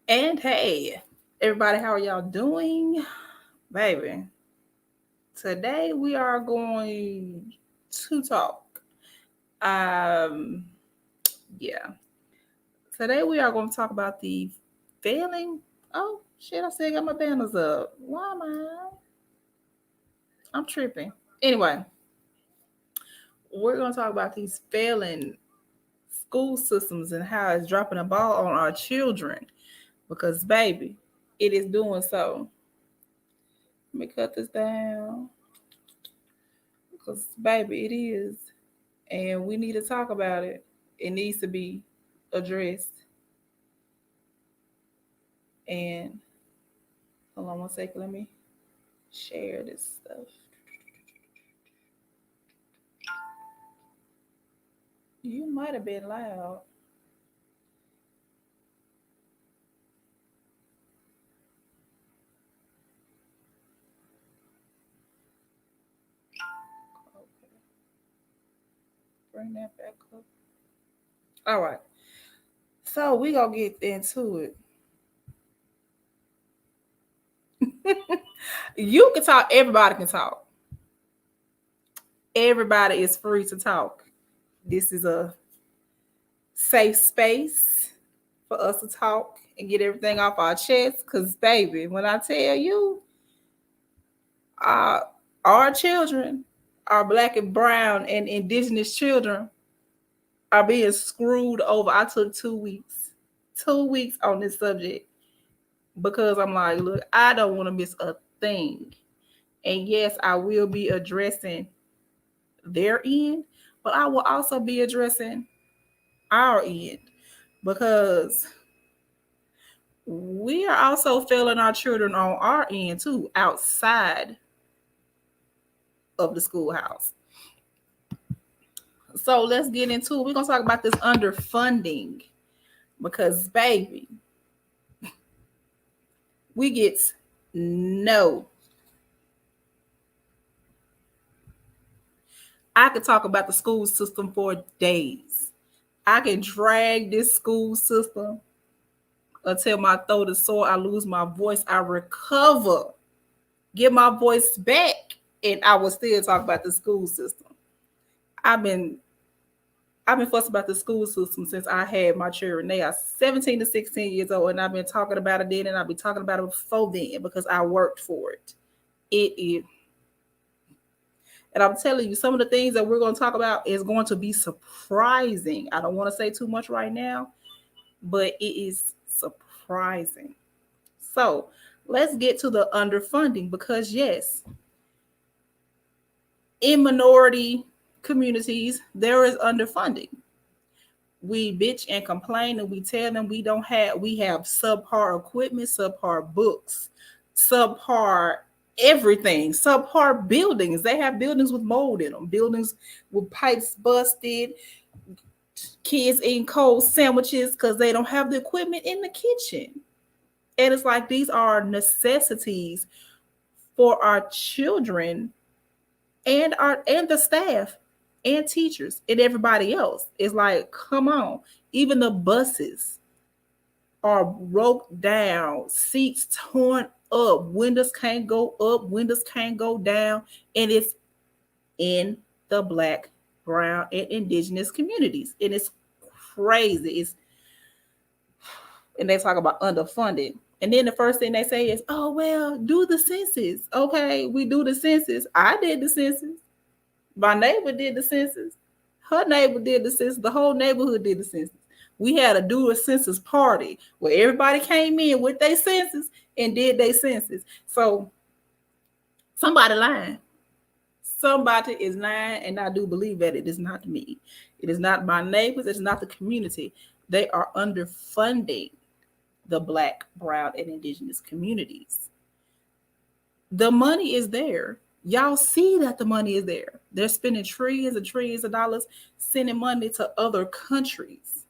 And hey, everybody, how are y'all doing? Baby, today we are going to talk. Um, yeah, today we are going to talk about the failing. Oh, shit, I still got my banners up. Why am I'm tripping. Anyway, we're going to talk about these failing school systems and how it's dropping the ball on our children because, baby, it is doing so. Let me cut this down because, baby, it is. And we need to talk about it. It needs to be addressed. And hold on one second, let me share this stuff. You might have been loud. Okay, bring that back up. All right. So we gonna get into it. You can talk. Everybody can talk. Everybody is free to talk. This is a safe space for us to talk and get everything off our chest. Cause baby, when I tell you, uh, our children, our black and brown and indigenous children are being screwed over. I took 2 weeks, 2 weeks on this subject because I'm like, look, I don't want to miss a thing. And yes, I will be addressing their end, but I will also be addressing our end because we are also failing our children on our end too, outside of the schoolhouse. So let's get into it. We're gonna talk about this underfunding because baby, we get no. I could talk about the school system for days. I can drag this school system until my throat is sore. I lose my voice. I recover, get my voice back, and I will still talk about the school system. I've been I've been fussing about the school system since I had my children. They are 17 to 16 years old, and I've been talking about it then, and I've been talking about it before then because I worked for it. It is, and I'm telling you, some of the things that we're going to talk about is going to be surprising. I don't want to say too much right now, but it is surprising. So let's get to the underfunding because, yes, in minority communities, there is underfunding. We bitch and complain and we tell them we have subpar equipment, subpar books, subpar everything, subpar buildings. They have buildings with mold in them, buildings with pipes busted, kids eating cold sandwiches because they don't have the equipment in the kitchen. And it's like these are necessities for our children and the staff and teachers and everybody else. It's like, come on. Even the buses are broke down, seats torn up, windows can't go up, windows can't go down, and it's in the black, brown, and indigenous communities. And it's crazy. It's and they talk about underfunded. And then the first thing they say is, oh, well, do the census. Okay, we do the census. I did the census. My neighbor did the census. Her neighbor did the census. The whole neighborhood did the census. We had a do a census party where everybody came in with their census and did their census. So somebody lying. Somebody is lying, and I do believe that it is not me. It is not my neighbors. It's not the community. They are underfunding the black, brown, and indigenous communities. The money is there. Y'all see that the money is there. They're spending trillions and trillions of dollars sending money to other countries.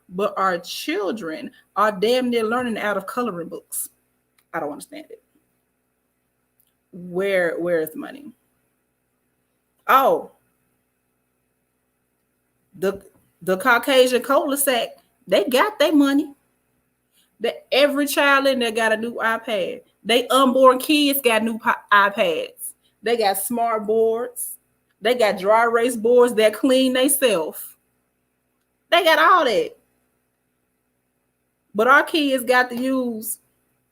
But our children are damn near learning out of coloring books. I don't understand it. Where is the money? Oh, the the Caucasian cul-de-sac, they got their money. That every child in there got a new iPad. They unborn kids got new iPads. They got smart boards. They got dry erase boards that clean themselves. They got all that. But our kids got to use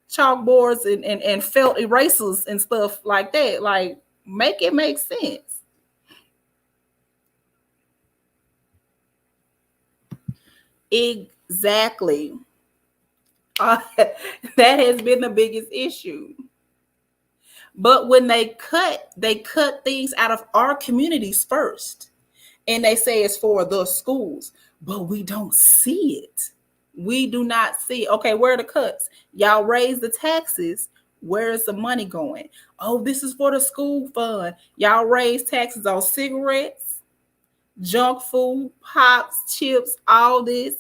chalkboards and felt erasers and stuff like that. Like, make it make sense. Exactly. That has been the biggest issue. But when they cut things out of our communities first. And they say it's for the schools, but we don't see it. We do not see, okay, where are the cuts? Y'all raise the taxes. Where is the money going? Oh, this is for the school fund. Y'all raise taxes on cigarettes, junk food, pops, chips, all this.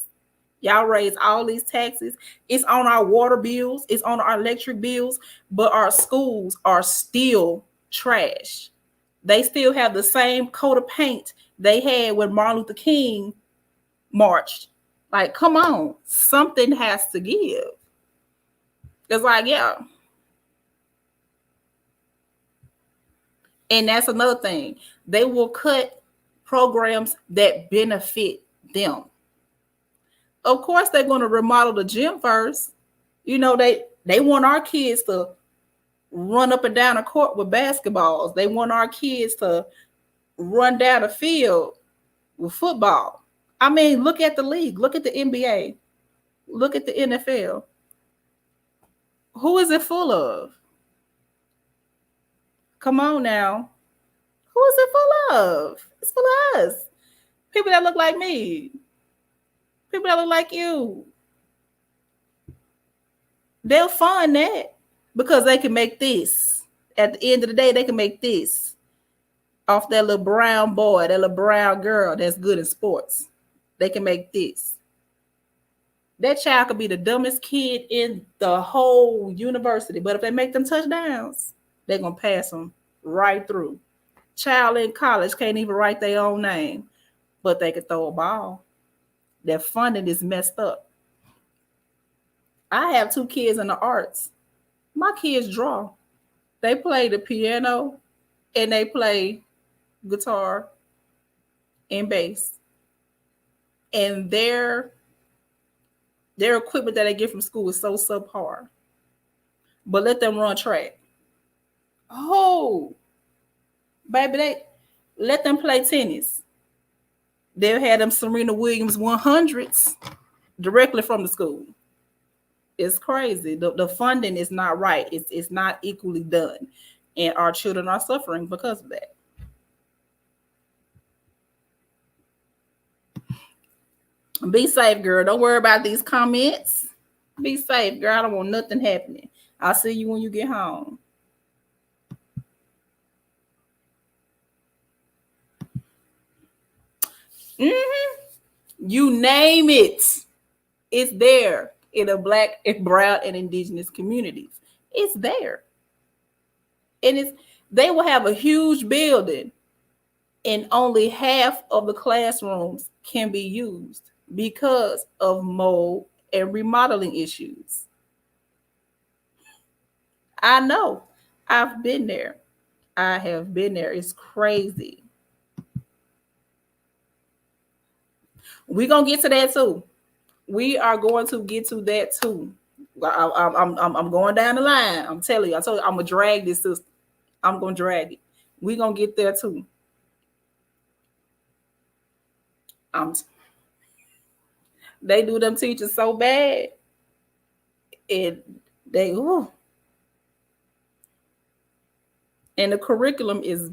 Y'all raise all these taxes. It's on our water bills, it's on our electric bills, but our schools are still trash. They still have the same coat of paint they had when Martin Luther King marched. Like, come on, something has to give. It's like, yeah. And that's another thing. They will cut programs that benefit them. Of course, they're going to remodel the gym first. You know, they want our kids to run up and down a court with basketballs. They want our kids to run down a field with football. I mean, look at the league. Look at the NBA. Look at the NFL. Who is it full of? Come on now. Who is it full of? It's full of us. People that look like me. People that look like you. They'll fund that because they can make this. At the end of the day, they can make this off that little brown boy, that little brown girl that's good in sports. They can make this. That child could be the dumbest kid in the whole university, but if they make them touchdowns, they're going to pass them right through. Child in college can't even write their own name, but they can throw a ball. Their funding is messed up. I have 2 kids in the arts. My kids draw. They play the piano and they play guitar and bass. And their equipment that they get from school is so subpar. But let them run track. Oh, baby, they let them play tennis. They'll have them Serena Williams 100s directly from the school. It's crazy. The funding is not right. It's not equally done. And our children are suffering because of that. Be safe, girl. Don't worry about these comments. Be safe, girl. I don't want nothing happening. I'll see you when you get home. You name it. It's there in the Black and brown and indigenous communities. It's there. And they will have a huge building and only half of the classrooms can be used because of mold and remodeling issues. I know. I've been there. I have been there. It's crazy. We're going to get to that too. We are going to get to that too. I'm going down the line. I'm telling you. I told you I'm going to drag this system. I'm going to drag it. We're going to get there too. They do them teachers so bad. And and the curriculum is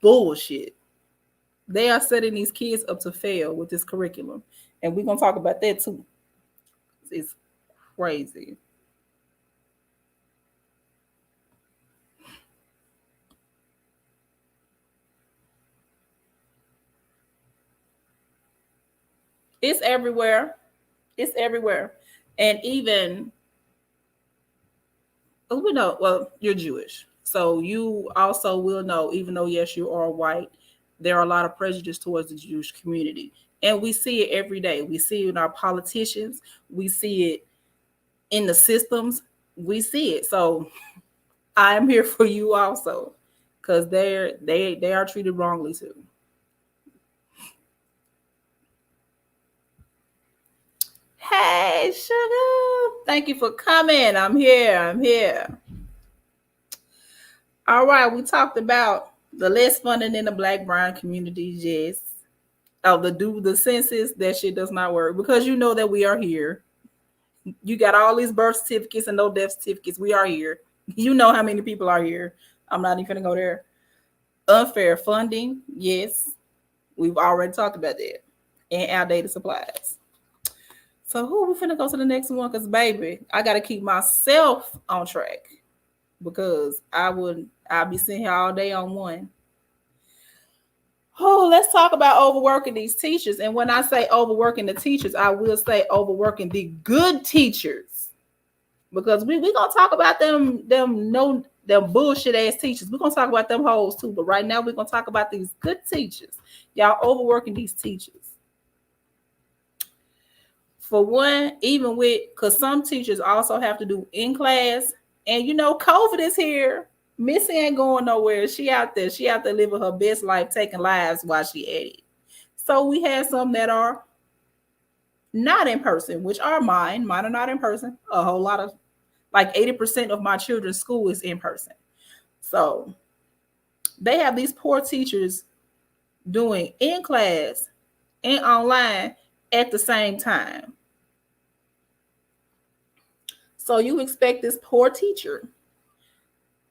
bullshit. They are setting these kids up to fail with this curriculum. And we're going to talk about that too. It's crazy. It's everywhere. It's everywhere. And even, we know, well, you're Jewish. So you also will know, even though, yes, you are white, there are a lot of prejudice towards the Jewish community. And we see it every day. We see it in our politicians. We see it in the systems, we see it. So I am here for you also, because they are treated wrongly too. Hey, sugar. Thank you for coming. I'm here. All right, we talked about the less funding in the Black brown communities. Yes. Oh, the census, that shit does not work, because you know that we are here. You got all these birth certificates and no death certificates. We are here. You know how many people are here. I'm not even gonna go there. Unfair funding, yes. We've already talked about that. And outdated supplies. So who we finna go to the next one? Because baby, I gotta keep myself on track, because I'll be sitting here all day on one. Oh, let's talk about overworking these teachers. And when I say overworking the teachers, I will say overworking the good teachers. Because we gonna talk about them bullshit ass teachers. We're gonna talk about them hoes too. But right now we're gonna talk about these good teachers. Y'all overworking these teachers. For one, even because some teachers also have to do in class, and you know, COVID is here. Missy ain't going nowhere. She out there living her best life, taking lives while she at it. So we have some that are not in person, which are mine. Mine are not in person. A whole lot of, like 80% of my children's school is in person. So they have these poor teachers doing in class and online at the same time. So you expect this poor teacher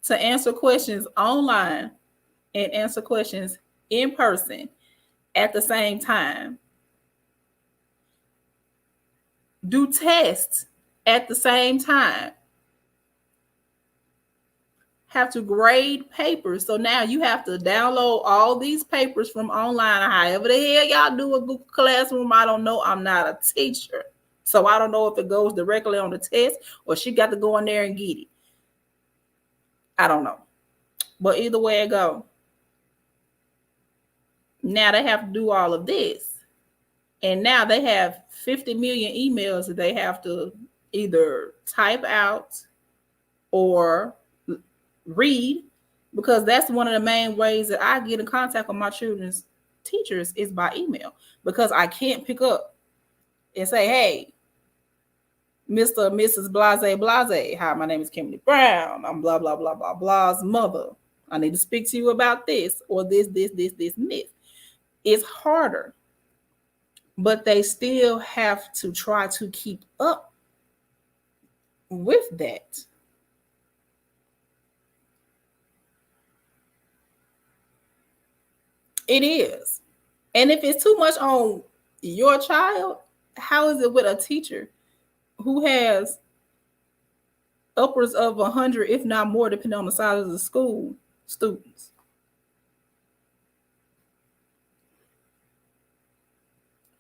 to answer questions online and answer questions in person at the same time. Do tests at the same time. Have to grade papers. So now you have to download all these papers from online, however the hell y'all do a Google Classroom. I don't know. I'm not a teacher. So I don't know if it goes directly on the test or she got to go in there and get it. I don't know. But either way it go. Now they have to do all of this. And now they have 50 million emails that they have to either type out or read, because that's one of the main ways that I get in contact with my children's teachers is by email, because I can't pick up and say, hey, Mr. and Mrs. Blase. Hi, my name is Kimberly Brown. I'm blah, blah, blah, blah, blah's mother. I need to speak to you about this or this, and this. It's harder, but they still have to try to keep up with that. It is. And if it's too much on your child, how is it with a teacher who has upwards of 100, if not more, depending on the size of the school, students?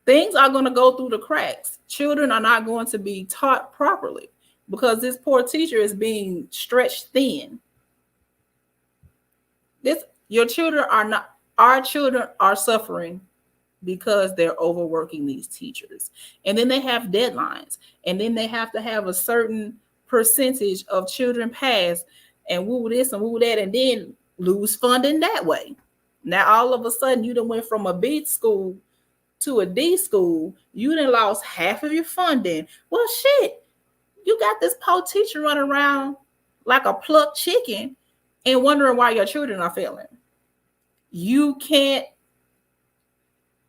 Things are going to go through the cracks. Children are not going to be taught properly because this poor teacher is being stretched thin. Our children are suffering because they're overworking these teachers. And then they have deadlines. And then they have to have a certain percentage of children pass and woo this and woo that, and then lose funding that way. Now, all of a sudden, you done went from a B school to a D school. You done lost half of your funding. Well, shit, you got this poor teacher running around like a plucked chicken and wondering why your children are failing.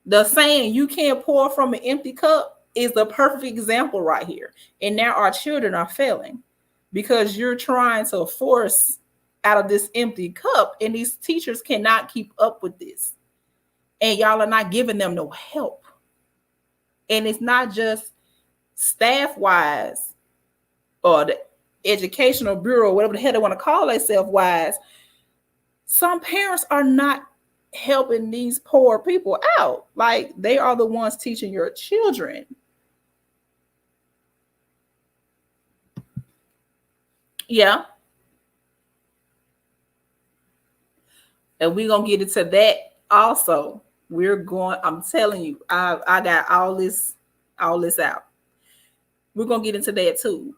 The saying, you can't pour from an empty cup, is the perfect example right here. And now our children are failing because you're trying to force out of this empty cup, and these teachers cannot keep up with this. And y'all are not giving them no help. And it's not just staff-wise or the educational bureau, whatever the hell they want to call themselves wise. Some parents are not helping these poor people out. Like, they are the ones teaching your children. Yeah. And we're going to get into that also. I'm telling you, I got all this out. We're going to get into that too.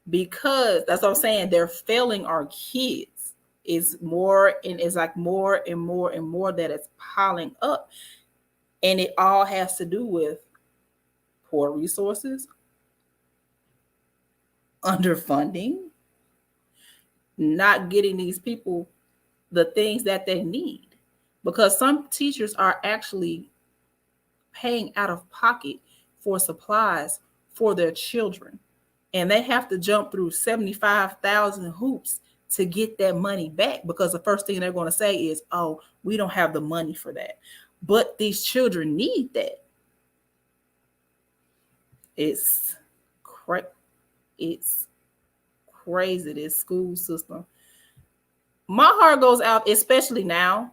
because that's what I'm saying. They're failing our kids. It's more and it's like more and more and more that it's piling up. And it all has to do with poor resources, underfunding, not getting these people the things that they need. Because some teachers are actually paying out of pocket for supplies for their children. And they have to jump through 75,000 hoops to get that money back, because the first thing they're going to say is, oh, we don't have the money for that. But these children need that. It's it's crazy, this school system. My heart goes out, especially now.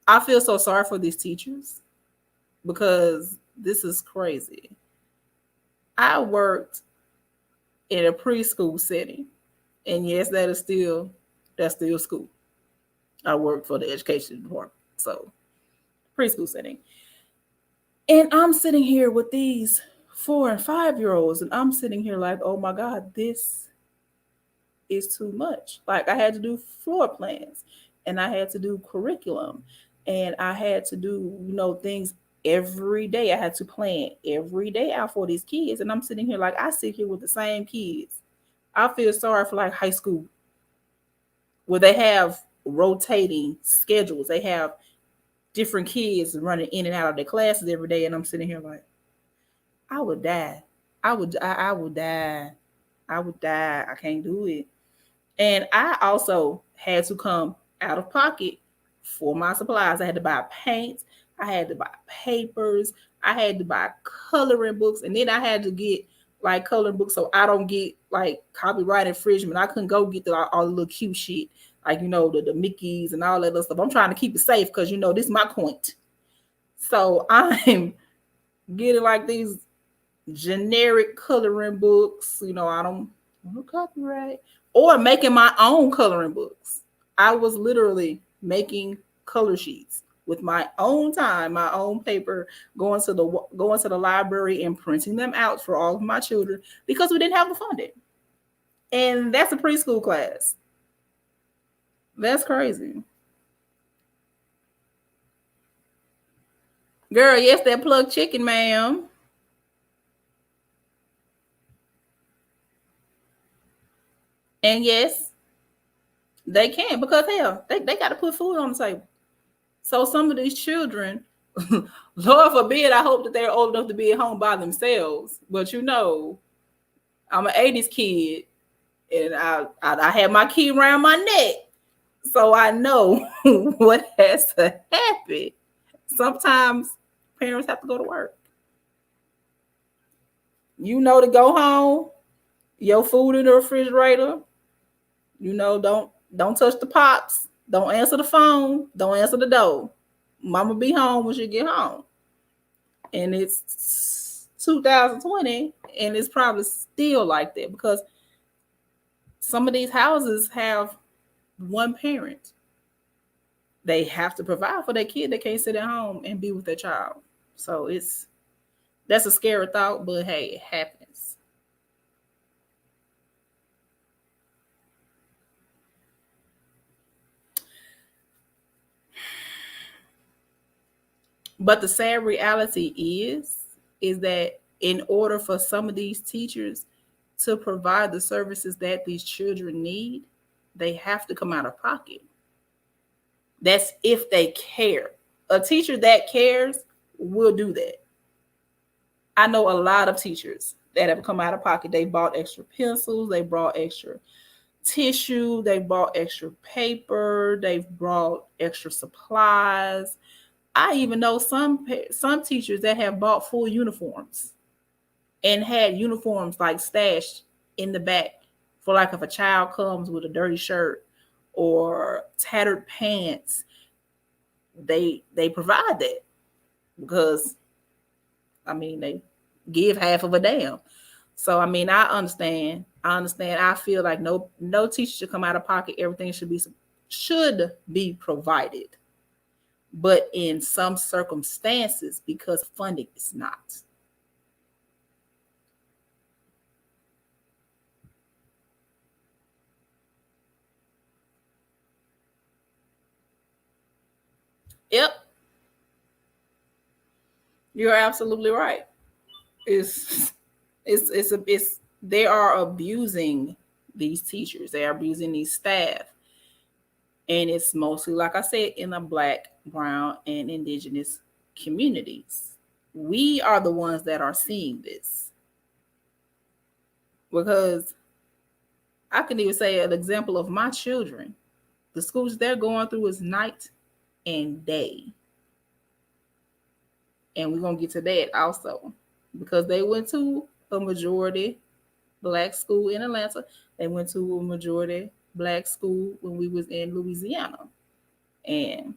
I feel so sorry for these teachers because this is crazy. I worked in a preschool setting, and yes, that's still school. I worked for the education department, so preschool setting. And I'm sitting here with these 4 and 5-year-olds, and I'm sitting here like, oh my God, this is too much. Like, I had to do floor plans, and I had to do curriculum, and I had to do, things every day. I had to plan every day out for these kids. And I'm sitting here like, I sit here with the same kids. I feel sorry for like high school, where they have rotating schedules. They have different kids running in and out of their classes every day. And I'm sitting here like, I would die. I would die. I would die. I can't do it. And I also had to come out of pocket for my supplies. I had to buy paints. I had to buy papers. I had to buy coloring books. And then I had to get like coloring books so I don't get like copyright infringement. I couldn't go get all the little cute shit, like, the Mickeys and all that other stuff. I'm trying to keep it safe because, this is my point. So I'm getting like these generic coloring books. I don't want to copyright. Or making my own coloring books. I was literally making color sheets with my own time, my own paper, going to the library and printing them out for all of my children because we didn't have the funding. And that's a preschool class. That's crazy. Girl, yes, that plugged chicken, ma'am. And yes, they can, because hell, they got to put food on the table. So some of these children, Lord forbid, I hope that they're old enough to be at home by themselves. But I'm an 80s kid, and I had my key around my neck. So I know what has to happen. Sometimes parents have to go to work. To go home, your food in the refrigerator. Don't touch the pops. Don't answer the phone. Don't answer the door. Mama be home when she get home. And it's 2020, and it's probably still like that because some of these houses have one parent. They have to provide for their kid. They can't sit at home and be with their child. So that's a scary thought, but hey, it happens. But the sad reality is that in order for some of these teachers to provide the services that these children need, they have to come out of pocket. That's if they care. A teacher that cares will do that. I know a lot of teachers that have come out of pocket. They bought extra pencils, they brought extra tissue, they bought extra paper, they've brought extra supplies. I even know some teachers that have bought full uniforms and had uniforms like stashed in the back for like if a child comes with a dirty shirt or tattered pants, they provide that because they give half of a damn. So I understand. I feel like no teacher should come out of pocket. Everything should be provided. But in some circumstances, because funding is not. Yep. You're absolutely right. It's they are abusing these teachers. They are abusing these staff. And it's mostly, like I said, in the Black, brown, and indigenous communities. We are the ones that are seeing this. Because I can even say an example of my children. The schools they're going through is night and day. And we're going to get to that also. Because they went to a majority Black school in Atlanta. They went to a majority Black school when we was in Louisiana. And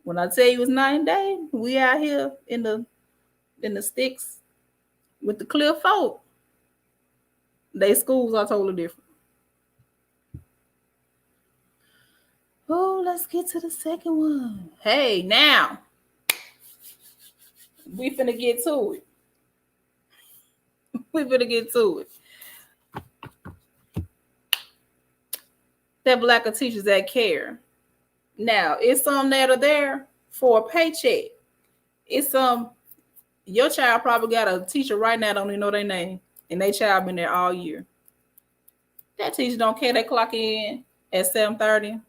when I tell you it's night and day, we out here in the sticks with the clear folk. They schools are totally different. Oh, let's get to the second one. Hey, now we finna get to it. We finna get to it. That Black teachers that care. Now, it's some that are there for a paycheck. It's some, your child probably got a teacher right now, don't even know their name, and their child been there all year. That teacher don't care. They clock in at 7:30,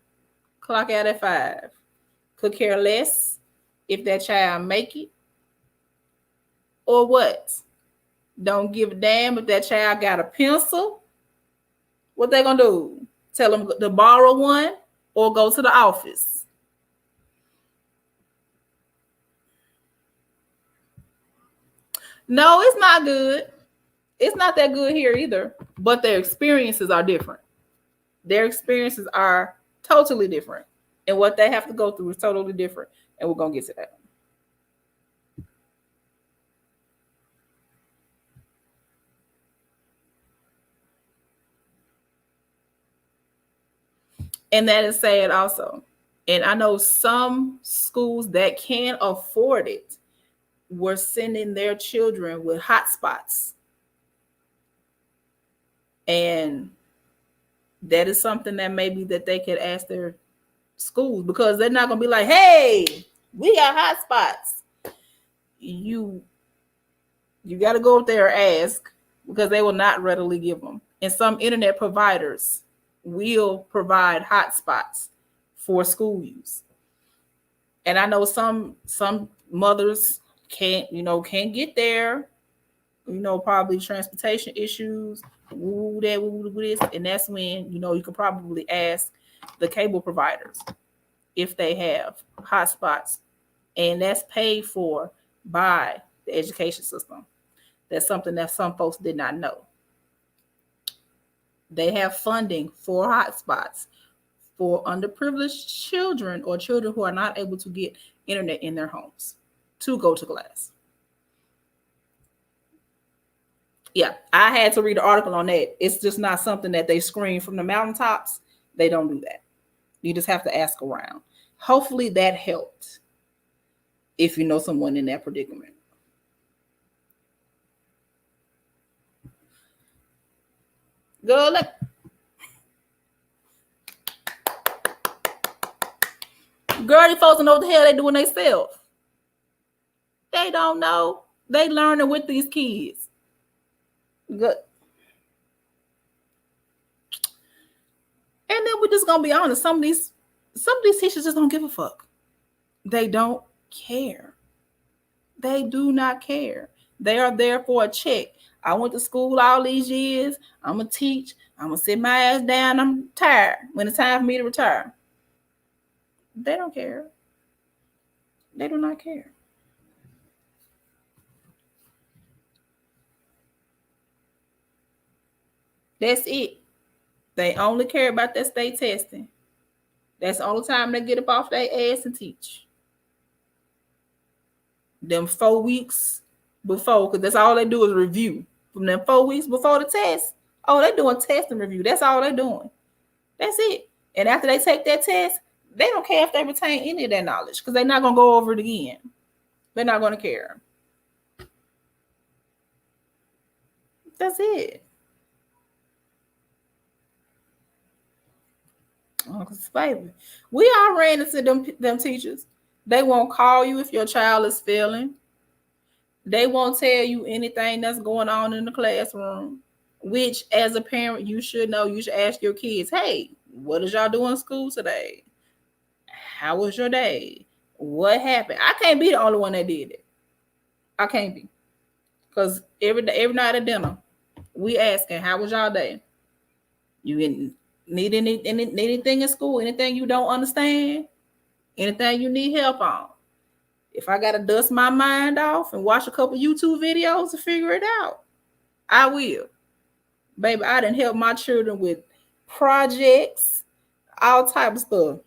clock out at 5. Could care less if that child make it or what. Don't give a damn if that child got a pencil. What they gonna do? Tell them to borrow one or go to the office. No, it's not good. It's not that good here either. But their experiences are different. Their experiences are totally different. And what they have to go through is totally different. And we're gonna get to that. And that is sad also. And I know some schools that can afford it were sending their children with hotspots. And that is something that maybe that they could ask their schools, because they're not going to be like, hey, we got hotspots. You got to go up there and ask, because they will not readily give them. And some internet providers will provide hotspots for school use. And I know some mothers can't get there, probably transportation issues, this, and that's when, you can probably ask the cable providers if they have hotspots, and that's paid for by the education system. That's something that some folks did not know. They have funding for hotspots for underprivileged children or children who are not able to get internet in their homes to go to class. Yeah, I had to read an article on that. It's just not something that they scream from the mountaintops. They don't do that. You just have to ask around. Hopefully that helped if you know someone in that predicament. Go look. Girl, these folks don't know what the hell they doing themselves. They don't know. They learning with these kids. Good. And then we're just gonna be honest. Some of these teachers just don't give a fuck. They don't care. They do not care. They are there for a check. I went to school all these years. I'm gonna teach. I'm gonna sit my ass down. I'm tired. When it's time for me to retire. They don't care. They do not care. That's it. They only care about that state testing. That's the only time they get up off their ass and teach. Them 4 weeks before, because that's all they do is review. From them 4 weeks before the test, they're doing test and review. That's all they're doing. That's it. And after they take that test, they don't care if they retain any of that knowledge, because they're not going to go over it again. They're not going to care. That's it. Baby, we all ran into them teachers. They won't call you if your child is failing. They won't tell you anything that's going on in the classroom, which as a parent, you should know. You should ask your kids, hey, what did y'all do in school today? How was your day? What happened? I can't be the only one that did it. I can't be. Because every night at dinner, we asking, how was y'all day? You need anything in school? Anything you don't understand? Anything you need help on? If I got to dust my mind off and watch a couple YouTube videos to figure it out, I will. Baby, I done help my children with projects, all type of stuff.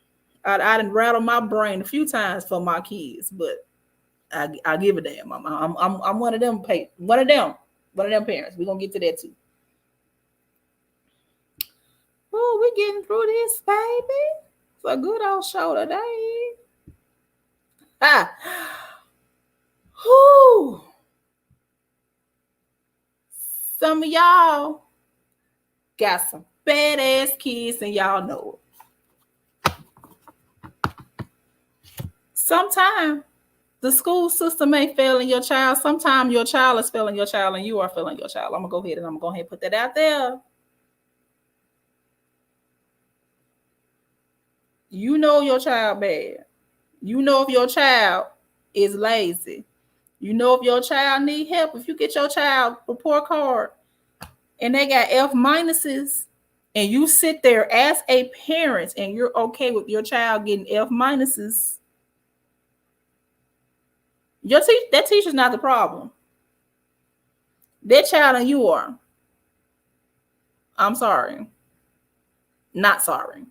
I done rattle my brain a few times for my kids, but I give a damn. I'm one of them. One of them parents. We're gonna get to that too. Oh, we getting through this, baby. It's a good old show today. Whoo. Some of y'all got some badass kids and y'all know it. Sometimes the school system ain't failing your child. Sometimes your child is failing your child and you are failing your child. I'm going to go ahead and put that out there. You know your child bad. You know if your child is lazy. You know if your child need help. If you get your child report card and they got F minuses and you sit there as a parent and you're okay with your child getting F minuses, that teacher's not the problem. That child and you are. I'm sorry. Not sorry.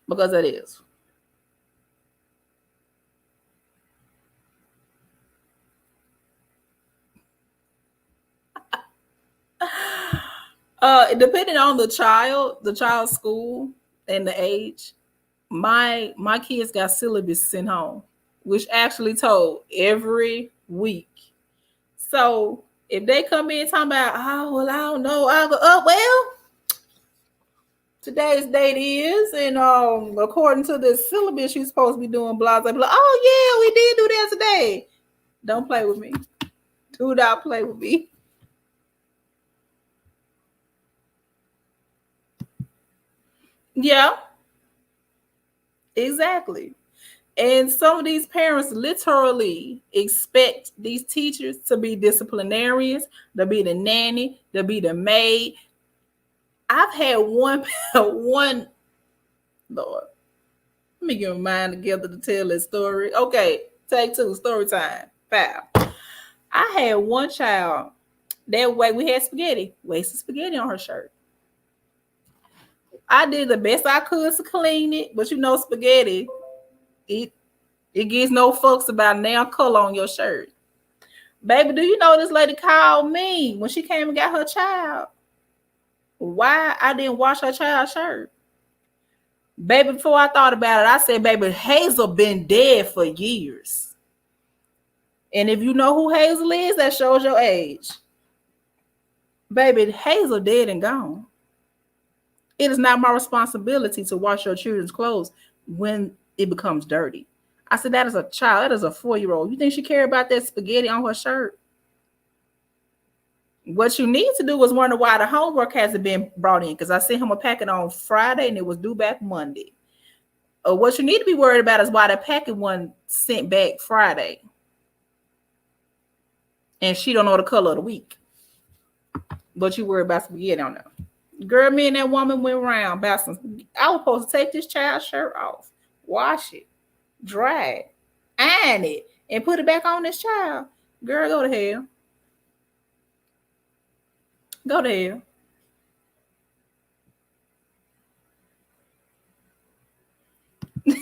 Because it is. Depending on the child's school and the age, my kids got syllabus sent home, which actually told every week. So if they come in talking about, oh well, I don't know, I'll go, oh well, today's date is, and according to the syllabus, you're supposed to be doing blah blah blah. Oh yeah, we did do that today. Don't play with me. Do not play with me. Yeah, exactly. And some of these parents literally expect these teachers to be disciplinarians, to be the nanny, to be the maid. I've had one Lord. Let me get my mind together to tell this story. Okay, take two, story time. 5. I had one child that way we had spaghetti, wasted spaghetti on her shirt. I did the best I could to clean it, but you know, spaghetti, it gives no fucks about nail color on your shirt. Baby, do you know this lady called me when she came and got her child? Why I didn't wash her child's shirt? Baby, before I thought about it, I said, baby, Hazel been dead for years. And if you know who Hazel is, that shows your age. Baby, Hazel dead and gone. It is not my responsibility to wash your children's clothes when it becomes dirty. I said, that is a child. That is a 4-year-old. You think she care about that spaghetti on her shirt? What you need to do is wonder why the homework hasn't been brought in, because I sent him a packet on Friday and it was due back Monday. What you need to be worried about is why the packet wasn't sent back Friday. And she don't know the color of the week. But you worry about spaghetti on there. Girl, me and that woman went around about some. I was supposed to take this child's shirt off, wash it, dry it, iron it, and put it back on this child. Girl, go to hell. Go to hell.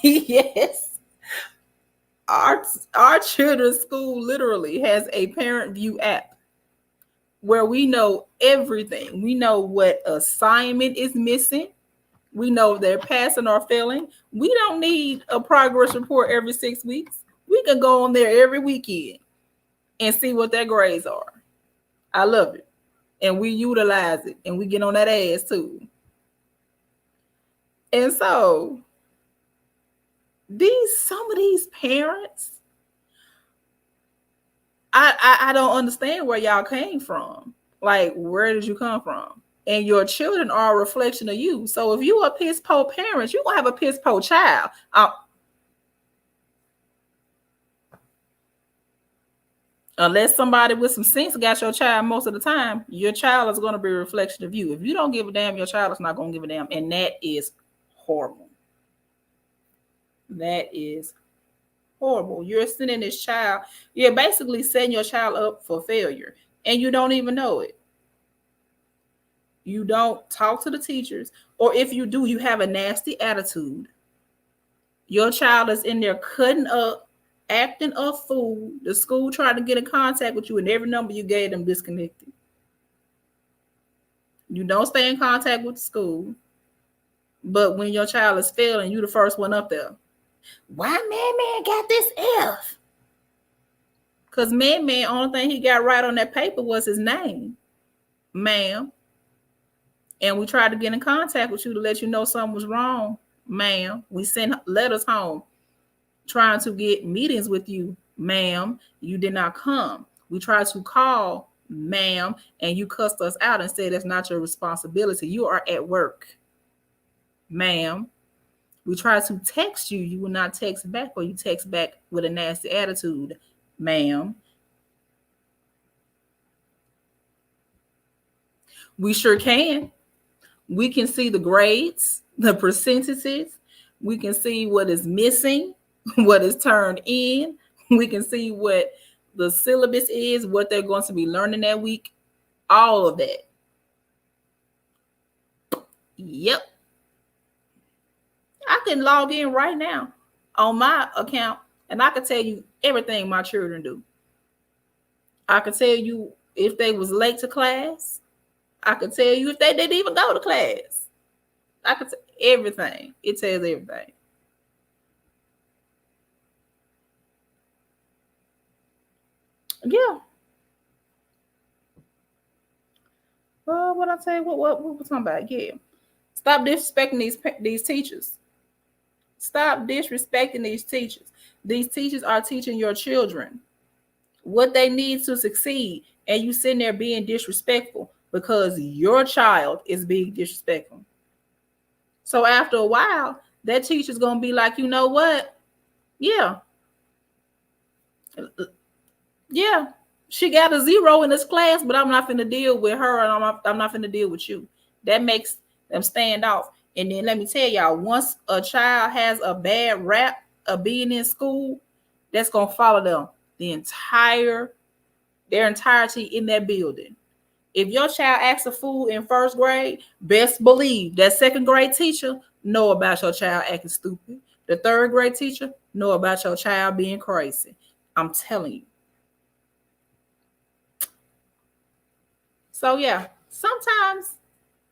Yes. Our children's school literally has a parent view app where we know everything. We know what assignment is missing. We know they're passing or failing. We don't need a progress report every 6 weeks. We can go on there every weekend and see what their grades are. I love it. And we utilize it and we get on that ass too. And so Some of these parents, I don't understand where y'all came from. Like, where did you come from? And your children are a reflection of you. So if you are a piss poor parent, you're gonna have a piss poor child. Unless somebody with some sense got your child most of the time, your child is going to be a reflection of you. If you don't give a damn, your child is not going to give a damn. And that is horrible. That is horrible. You're sending this child, you're basically setting your child up for failure, and you don't even know it. You don't talk to the teachers, or if you do, you have a nasty attitude. Your child is in there cutting up, acting a fool. The school tried to get in contact with you, and every number you gave them disconnected. You don't stay in contact with the school, but when your child is failing, you the first one up there. Why man got this F? Because man, only thing he got right on that paper was his name, ma'am. And we tried to get in contact with you to let you know something was wrong, ma'am. We sent letters home trying to get meetings with you, ma'am. You did not come. We tried to call, ma'am, and you cussed us out and said that's not your responsibility. You are at work, ma'am. We tried to text you. You will not text back, or you text back with a nasty attitude, ma'am. We sure can. We can see the grades, the percentages. We can see what is missing, what is turned in. We can see what the syllabus is, what they're going to be learning that week, all of that. Yep. I can log in right now on my account, and I can tell you everything my children do. I can tell you if they was late to class. I can tell you if they didn't even go to class. I can tell everything. It tells everything. Yeah. Well, what I tell you, what we're talking about? Yeah. Stop disrespecting these teachers. Stop disrespecting these teachers. These teachers are teaching your children what they need to succeed, and you sitting there being disrespectful because your child is being disrespectful. So after a while, that teacher's gonna be like, you know what? Yeah, she got a 0 in this class, but I'm not finna deal with her, and I'm not finna deal with you. That makes them stand off. And then let me tell y'all, once a child has a bad rap of being in school, that's gonna follow them their entirety in that building. If your child acts a fool in first grade, best believe that second grade teacher know about your child acting stupid. The third grade teacher know about your child being crazy. I'm telling you. So yeah, sometimes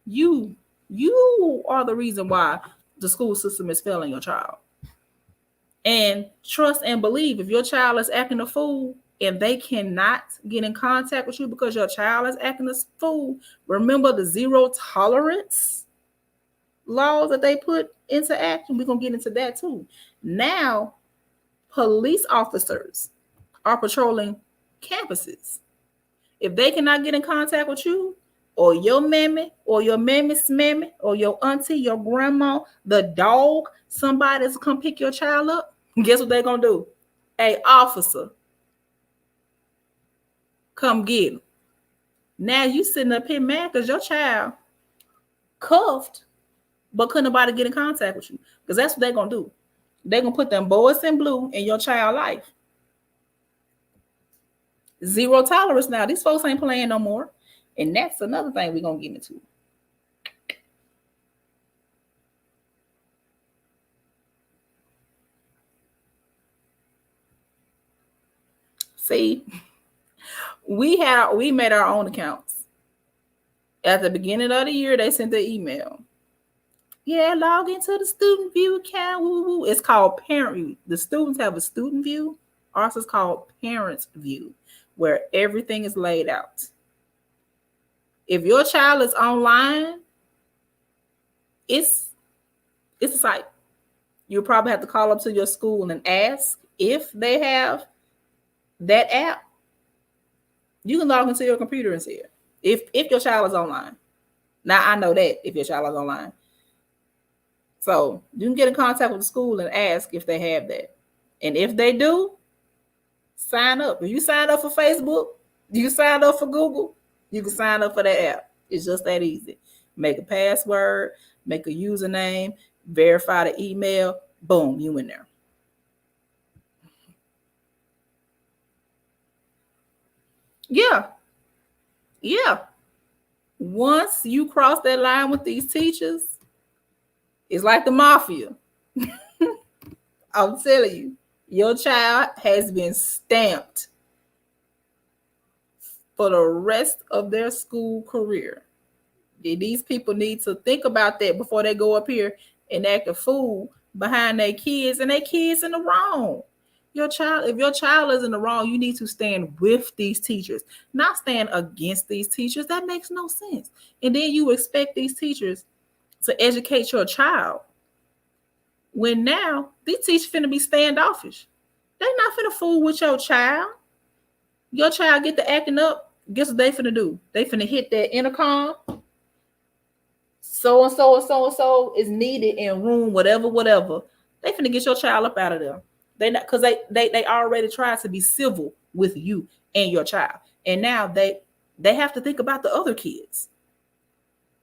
you are the reason why the school system is failing your child. And trust and believe, if your child is acting a fool and they cannot get in contact with you because your child is acting a fool, remember the zero tolerance laws that they put into action. We're going to get into that too. Now, police officers are patrolling campuses. If they cannot get in contact with you, or your mammy, or your mammy's mammy, or your auntie, your grandma, the dog, somebody's come pick your child up, guess what they're going to do? Hey, officer, come get him. Now you sitting up here mad because your child cuffed, but couldn't nobody get in contact with you. Because that's what they're going to do. They're going to put them boys in blue in your child life. Zero tolerance now. These folks ain't playing no more. And that's another thing we're going to get into. See, we made our own accounts. At the beginning of the year, they sent the email. Yeah, log into the student view account. Woo, woo. It's called parent view. The students have a student view. Ours is called parents view, where everything is laid out. If your child is online, it's a site. You probably have to call up to your school and ask if they have that app. You can log into your computer and see it if your child is online. Now I know that if your child is online, so you can get in contact with the school and ask if they have that, and if they do, sign up. If you sign up for Facebook, you sign up for Google, you can sign up for that app. It's just that easy. Make a password, make a username, verify the email, boom, you in there. Yeah. Once you cross that line with these teachers, it's like the mafia. I'm telling you, your child has been stamped for the rest of their school career. These people need to think about that before they go up here and act a fool behind their kids, and their kids in the wrong. If your child is in the wrong, you need to stand with these teachers, not stand against these teachers. That makes no sense. And then you expect these teachers to educate your child when now these teachers finna be standoffish. They not finna fool with your child. Your child get to acting up. Guess what they finna do? They finna hit that intercom. So and so and so and so is needed in room whatever. They finna get your child up out of there. They not, because they already tried to be civil with you and your child, and now they have to think about the other kids.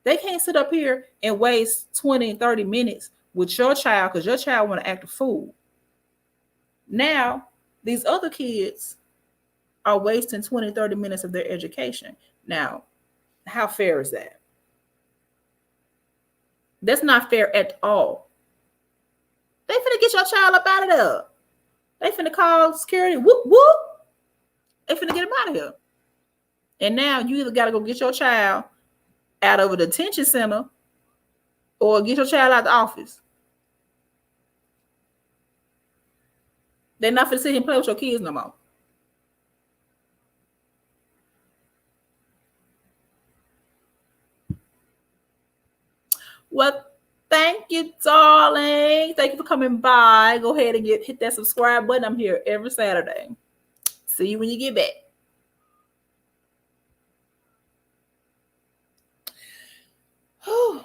They can't sit up here and waste 20 and 30 minutes with your child because your child want to act a fool. Now these other kids are wasting 20, 30 minutes of their education. Now, how fair is that? That's not fair at all. They finna get your child up out of there. They finna call security. Whoop, whoop. They finna get him out of here. And now you either got to go get your child out of a detention center or get your child out the office. They're not finna sit here and play with your kids no more. Well, thank you, darling. Thank you for coming by. Go ahead and hit that subscribe button. I'm here every Saturday. See you when you get back.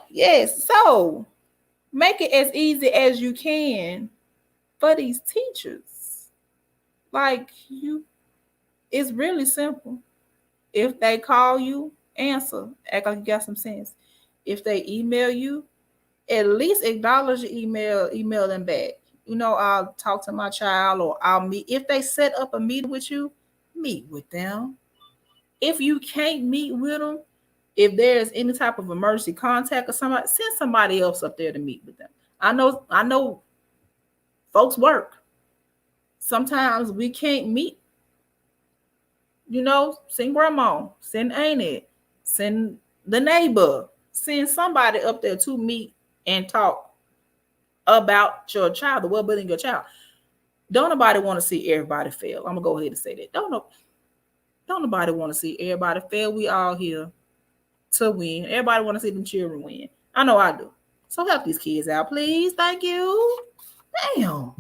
Yes, so make it as easy as you can for these teachers. Like it's really simple. If they call you, answer. Act like you got some sense. If they email you, at least acknowledge the email them back. I'll talk to my child, or I'll meet. If they set up a meeting with you, meet with them. If you can't meet with them, if there's any type of emergency contact or somebody, send somebody else up there to meet with them. I know folks work. Sometimes we can't meet. Send grandma, send auntie, send the neighbor, send somebody up there to meet and talk about your child, the well-being of your child. Don't nobody want to see everybody fail. I'm gonna go ahead and say that. Don't nobody want to see everybody fail. We all here to win. Everybody want to see them children win. I know I do. So help these kids out, please. Thank you. Damn.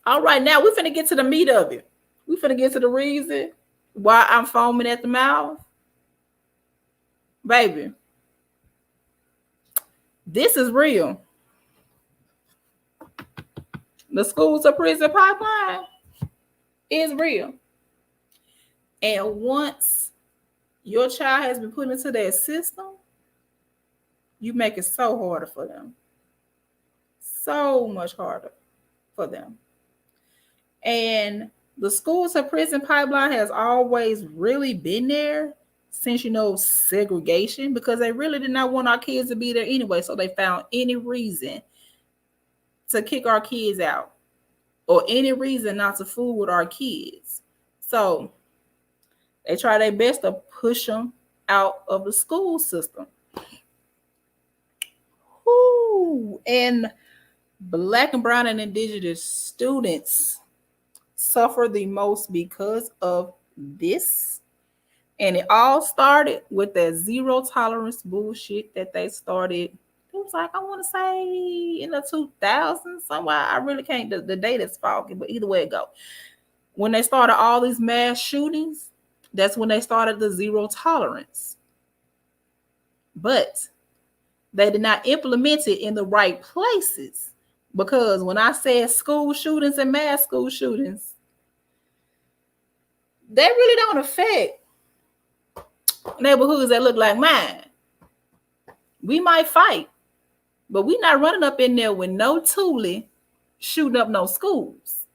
All right, now we're finna get to the meat of it. We're finna get to the reason why I'm foaming at the mouth. Baby, this is real. The school to prison pipeline is real. And once your child has been put into that system, you make it so harder for them. So much harder for them. And the school to prison pipeline has always really been there since, segregation, because they really did not want our kids to be there anyway. So they found any reason to kick our kids out or any reason not to fool with our kids. So they try their best to push them out of the school system. Ooh, and Black and brown and indigenous students suffer the most because of this. And it all started with that zero tolerance bullshit that they started. It was like, I want to say in the 2000s, somewhere. I really can't, the date is foggy, but either way it go. When they started all these mass shootings, that's when they started the zero tolerance. But they did not implement it in the right places. Because when I said school shootings and mass school shootings, they really don't affect neighborhoods that look like mine. We might fight, but we not running up in there with no toolie shooting up no schools.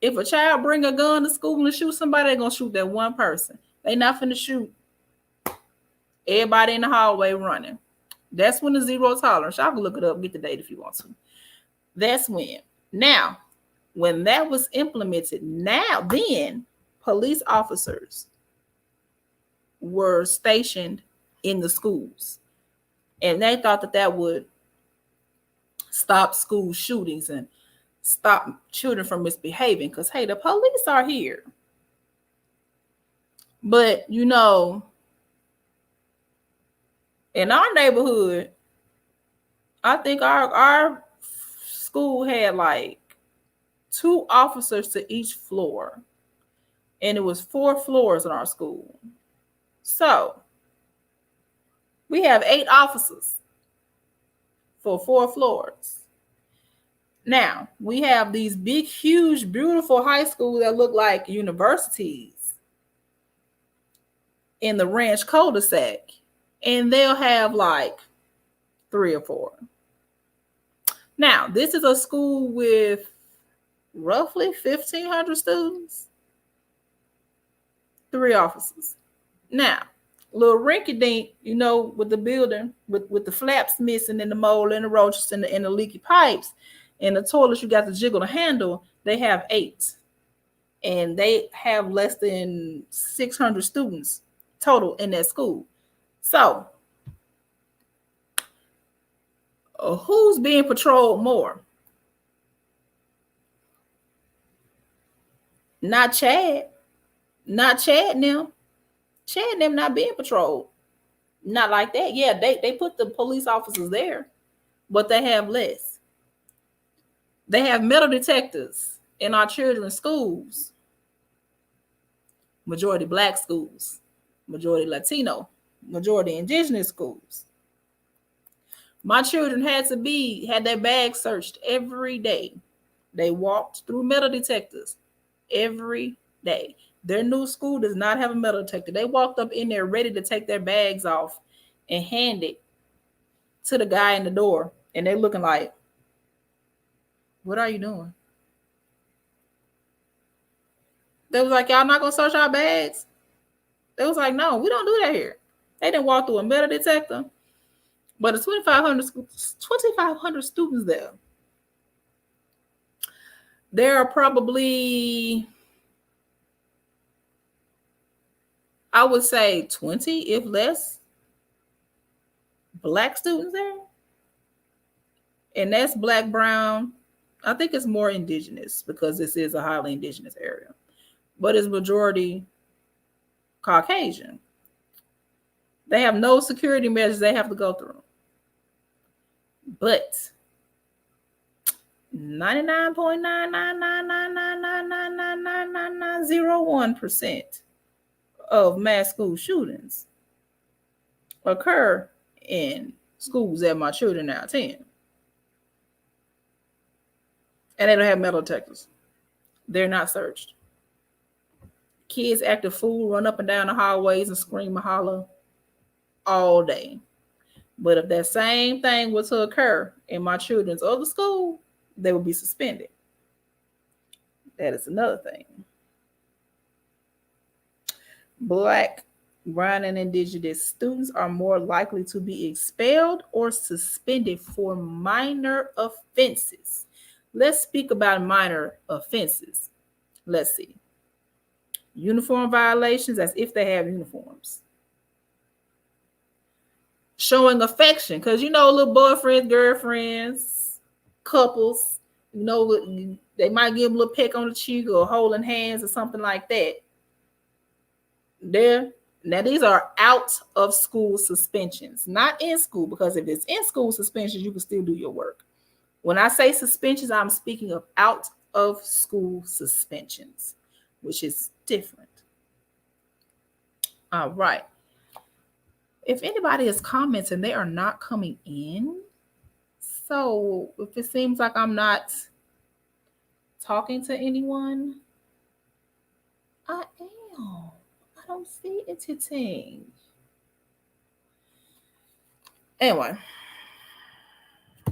If a child bring a gun to school and shoot somebody, they're going to shoot that one person. They not finna shoot everybody in the hallway running. That's when the zero tolerance. Y'all can look it up, get the date if you want to. That's when. Now, when that was implemented, then police officers were stationed in the schools. And they thought that that would stop school shootings and stop children from misbehaving. Because, hey, the police are here. But, you know, in our neighborhood, I think our school had like 2 officers to each floor. And it was 4 floors in our school. So we have 8 officers for 4 floors. Now, we have these big, huge, beautiful high schools that look like universities in the Ranch cul-de-sac. And they'll have like 3 or 4. Now, this is a school with roughly 1,500 students. 3 officers. Now, little rinky-dink, you know, with the building, with the flaps missing and the mold and the roaches and the leaky pipes and the toilets, you got to jiggle the handle. They have 8. And they have less than 600 students total in that school. So, who's being patrolled more? Not Chad. Not Chad now. Chad and them not being patrolled. Not like that. Yeah, they put the police officers there, but they have less. They have metal detectors in our children's schools. Majority Black schools. Majority Latino. Majority Indigenous schools. My children had their bags searched every day. They walked through metal detectors every day. Their new school does not have a metal detector. They walked up in there ready to take their bags off and hand it to the guy in the door. And they're looking like, what are you doing? They was like, y'all not going to search our bags? They was like, no, we don't do that here. They didn't walk through a metal detector. But it's 2,500 students there. There are probably, I would say 20, if less, Black students there. And that's Black, brown. I think it's more indigenous because this is a highly indigenous area. But it's majority Caucasian. They have no security measures they have to go through. But 99.99999999901% of mass school shootings occur in schools that my children now attend. And they don't have metal detectors. They're not searched. Kids act a fool, run up and down the hallways and scream and holler all day. But if that same thing was to occur in my children's other school, they would be suspended. That is another thing. Black, brown, and indigenous students are more likely to be expelled or suspended for minor offenses. Let's speak about minor offenses. Let's see. Uniform violations, as if they have uniforms. Showing affection, because you know, little boyfriends, girlfriends, couples, you know, they might give them a little peck on the cheek or holding hands or something like that. They're Now, these are out of school suspensions, not in school, because if it's in school suspensions, you can still do your work. When I say suspensions, I'm speaking of out of school suspensions, which is different. All right. If anybody is commenting, they are not coming in. So if it seems like I'm not talking to anyone, I am. I don't see anything. Anyway,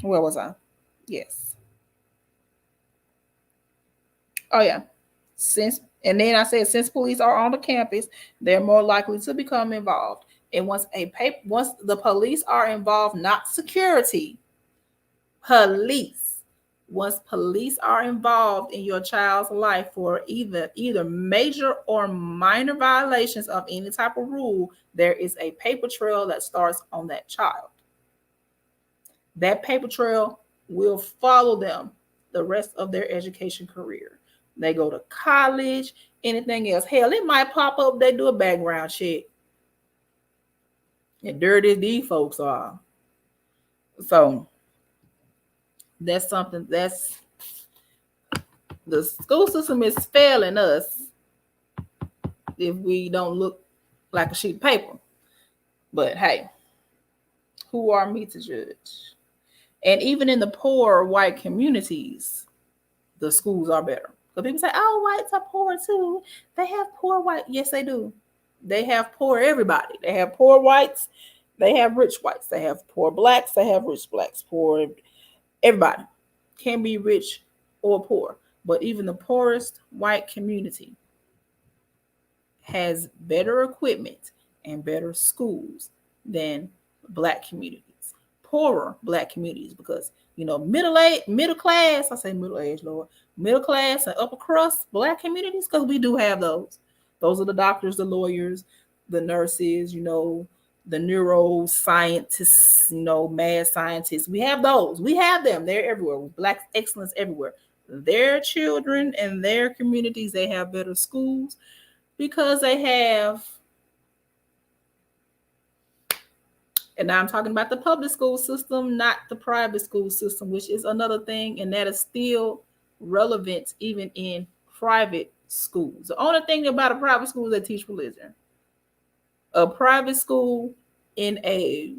where was I? Yes. Oh yeah. And then I said since police are on the campus, they're more likely to become involved. And once the police are involved, not security, police. Once police are involved in your child's life for either major or minor violations of any type of rule, there is a paper trail that starts on that child. That paper trail will follow them the rest of their education career. They go to college, anything else. Hell, it might pop up, they do a background check. And dirty these folks are. So that's something that's the school system is failing us if we don't look like a sheet of paper. But hey, who are me to judge? And even in the poor white communities, the schools are better. So people say, oh, whites are poor too. They have poor white. Yes, they do. They have poor everybody. They have poor whites. They have rich whites. They have poor blacks. They have rich blacks. Poor everybody can be rich or poor. But even the poorest white community has better equipment and better schools than black communities. Poorer black communities, because middle class, I say middle age, Lord, middle class and upper crust black communities, because we do have those. Those are the doctors, the lawyers, the nurses, the neuroscientists, mad scientists. We have those. We have them. They're everywhere. Black excellence everywhere. Their children and their communities, they have better schools because they have. And now I'm talking about the public school system, not the private school system, which is another thing. And that is still relevant even in private schools. The only thing about a private school is they teach religion. A private school in a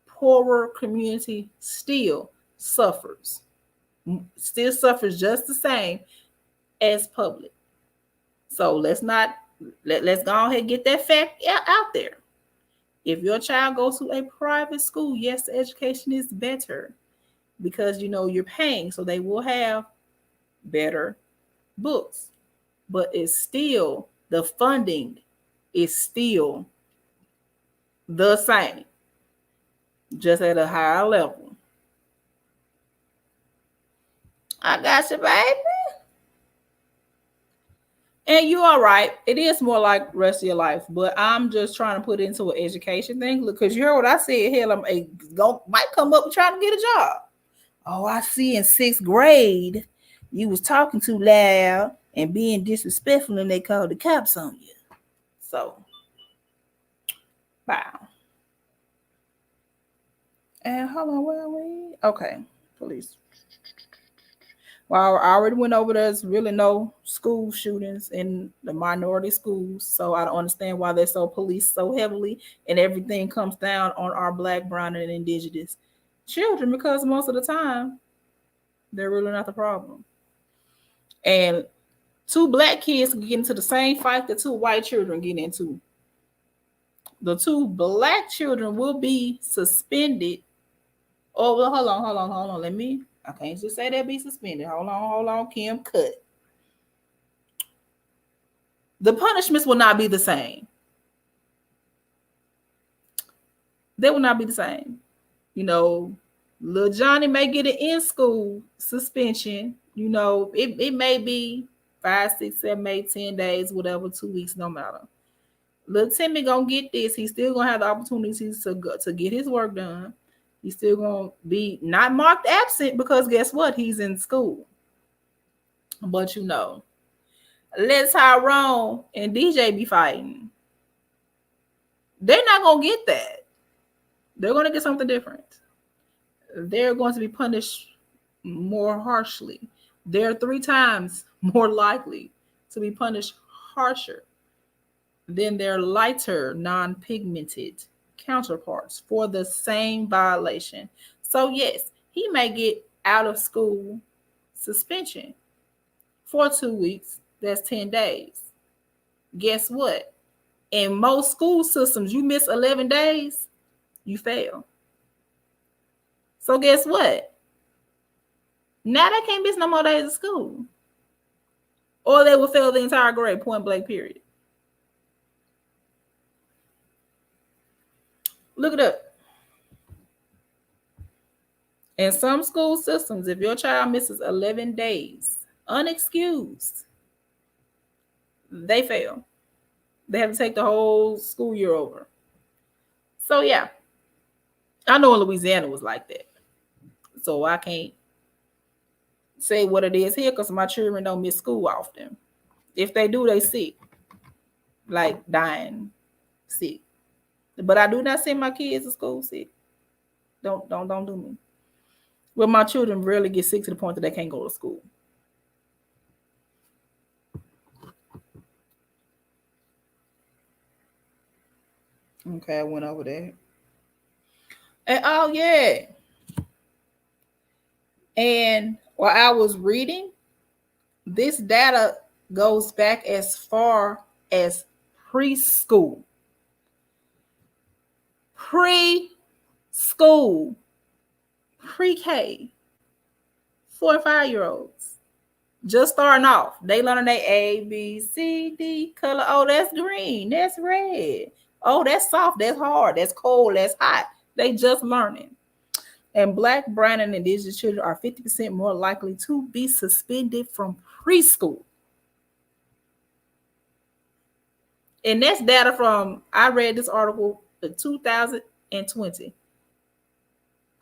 poorer community still suffers just the same as public. So let's go ahead and get that fact out there. If your child goes to a private school, yes, the education is better because you're paying, so they will have better books. But it's still, the funding is still the same, just at a higher level. I got you, baby. And you are right. It is more like rest of your life. But I'm just trying to put it into an education thing. Because you heard what I said. Hell, might come up trying to get a job. Oh, I see in 6th grade, you was talking too loud and being disrespectful, and they called the cops on you. So, wow. And hold on, where are we? Okay, police. Well, I already went over there's really no school shootings in the minority schools. So I don't understand why they're so policed so heavily, and everything comes down on our Black, brown, and indigenous children, because most of the time they're really not the problem. And 2 Black kids can get into the same fight that 2 white children get into. The 2 Black children will be suspended. Oh, well, hold on. I can't just say they'll be suspended. Hold on, Kim, cut. The punishments will not be the same. They will not be the same. Little Johnny may get an in-school suspension. It may be 5, 6, 7, 8, 10 days, whatever, 2 weeks, no matter. Little Timmy gonna get this. He's still gonna have the opportunities to get his work done. He's still gonna be not marked absent, because guess what? He's in school. But let Tyrone and DJ be fighting. They're not going to get that. They're going to get something different. They're going to be punished more harshly. They're 3 times more likely to be punished harsher than their lighter, non-pigmented counterparts for the same violation. So yes, he may get out of school suspension for 2 weeks. That's 10 days. Guess what? In most school systems, you miss 11 days, you fail. So guess what? Now they can't miss no more days of school. Or they will fail the entire grade, point blank, period. Look it up. In some school systems, if your child misses 11 days, unexcused, they fail. They have to take the whole school year over. So yeah, I know in Louisiana was like that. So I can't say what it is here because my children don't miss school often. If they do, they sick, like dying sick. But I do not send my kids to school sick. Don't do me. Well, my children rarely get sick to the point that they can't go to school. Okay, I went over there. And oh yeah. And while I was reading, this data goes back as far as preschool. Preschool. Pre-K. 4 and 5-year-olds. Just starting off. They learning their A, B, C, D color. Oh, that's green. That's red. Oh, that's soft. That's hard. That's cold. That's hot. They just learning. And Black, brown, and indigenous children are 50% more likely to be suspended from preschool. And that's data from, I read this article in 2020.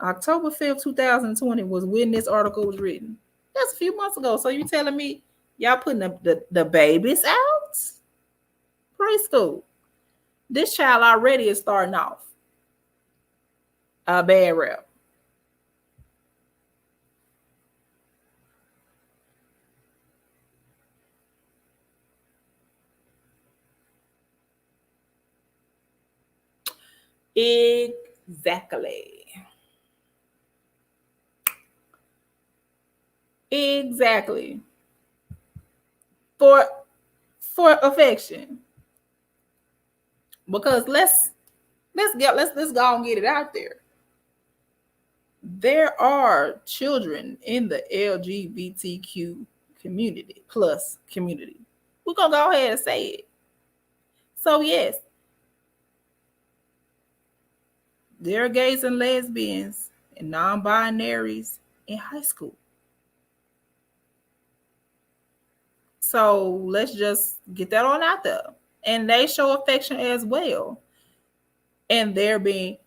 October 5th, 2020 was when this article was written. That's a few months ago. So you telling me y'all putting the babies out? Preschool. This child already is starting off a bad rep. Exactly. Exactly. For affection. Because let's go and get it out there. There are children in the LGBTQ community plus community. We're gonna go ahead and say it. So yes, there are gays and lesbians and non-binaries in high school. So let's just get that on out there. And they show affection as well. And they're being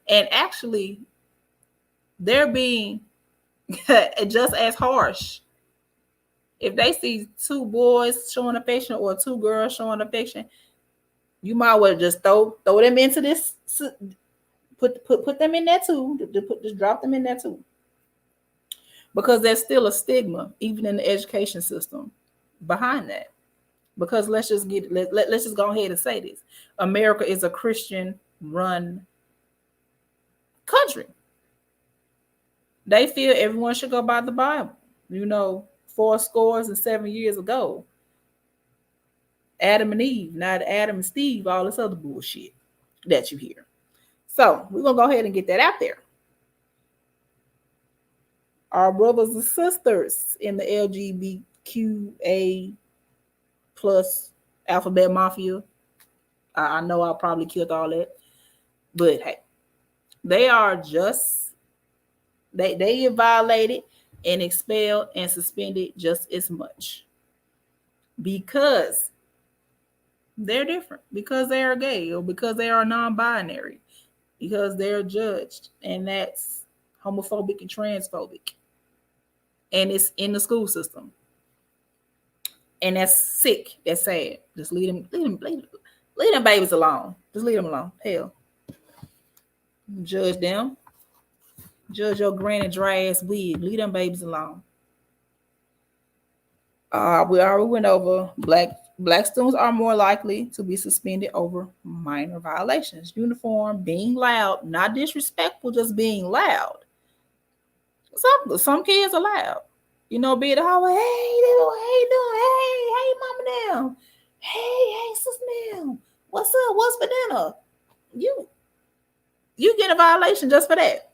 just as harsh. If they see 2 boys showing affection or 2 girls showing affection, you might well just throw them into this, put them in there too. Just drop them in there too. Because there's still a stigma, even in the education system, behind that. Because let's just go ahead and say this. America is a Christian-run country. They feel everyone should go by the Bible. 4 years ago. Adam and Eve, not Adam and Steve, all this other bullshit that you hear. So we're going to go ahead and get that out there. Our brothers and sisters in the LGBTQA plus alphabet mafia. I know I probably killed all that. But hey, they are just, they get violated and expelled and suspended just as much. Because they're different, because they are gay, or because they are non-binary, because they're judged, and that's homophobic and transphobic, and it's in the school system, and that's sick. That's sad. Just leave them babies alone. Just leave them alone. Hell, Judge them. Judge your granny dry ass wig. Leave them babies alone. We already went over black students are more likely to be suspended over minor violations. Uniform, being loud, not disrespectful, just being loud. Some kids are loud. You know, be the hallway, hey, you doing? Hey, mama now. Hey, sister now. What's up? What's for dinner? You get a violation just for that.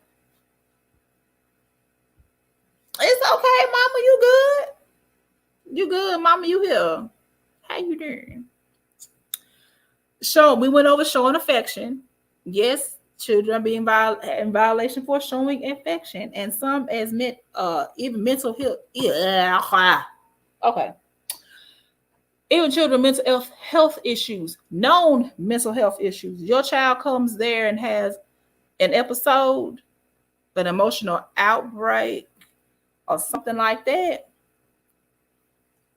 It's okay, mama. You good? You good, mama? You here? How you doing? We went over showing affection. Yes, children being in violation for showing affection, and some as even mental health. Yeah, okay. Even children mental health issues, known mental health issues. Your child comes there and has an episode, an emotional outbreak, or something like that.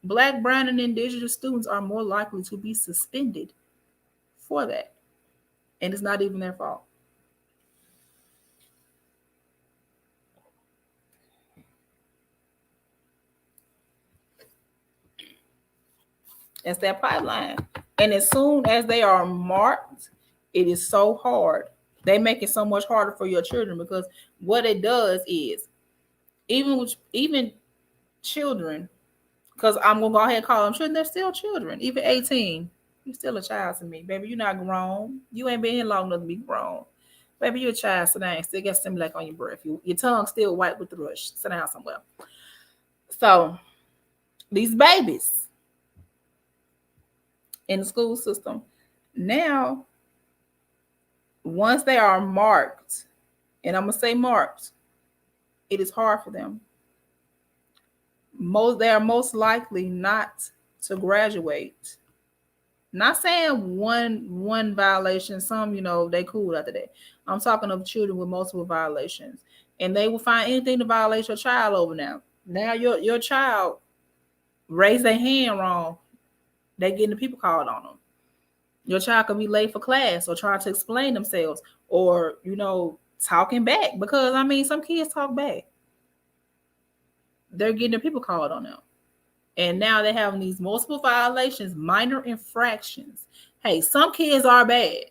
Black, brown, and indigenous students are more likely to be suspended for that. And it's not even their fault. It's that pipeline. And as soon as they are marked, it is so hard. They make it so much harder for your children, because what it does is, even children, because I'm gonna go ahead and call them children, they're still children. Even 18, you're still a child to me, baby. You're not grown. You ain't been here long enough to be grown. Baby, you're a child. Sit down. Still got Similac on your breath. Your tongue still white with the brush. Sit down somewhere. So these babies in the school system, now, once they are marked, and I'm gonna say marked, it is hard for them. They are most likely not to graduate. Not saying one violation, some, they cool after that. I'm talking of children with multiple violations, and they will find anything to violate your child over now. Now your child raised their hand wrong, they getting the people called on them. Your child could be late for class or trying to explain themselves, or talking back, because some kids talk back. They're getting the people called on them. And now they're having these multiple violations, minor infractions. Hey, some kids are bad.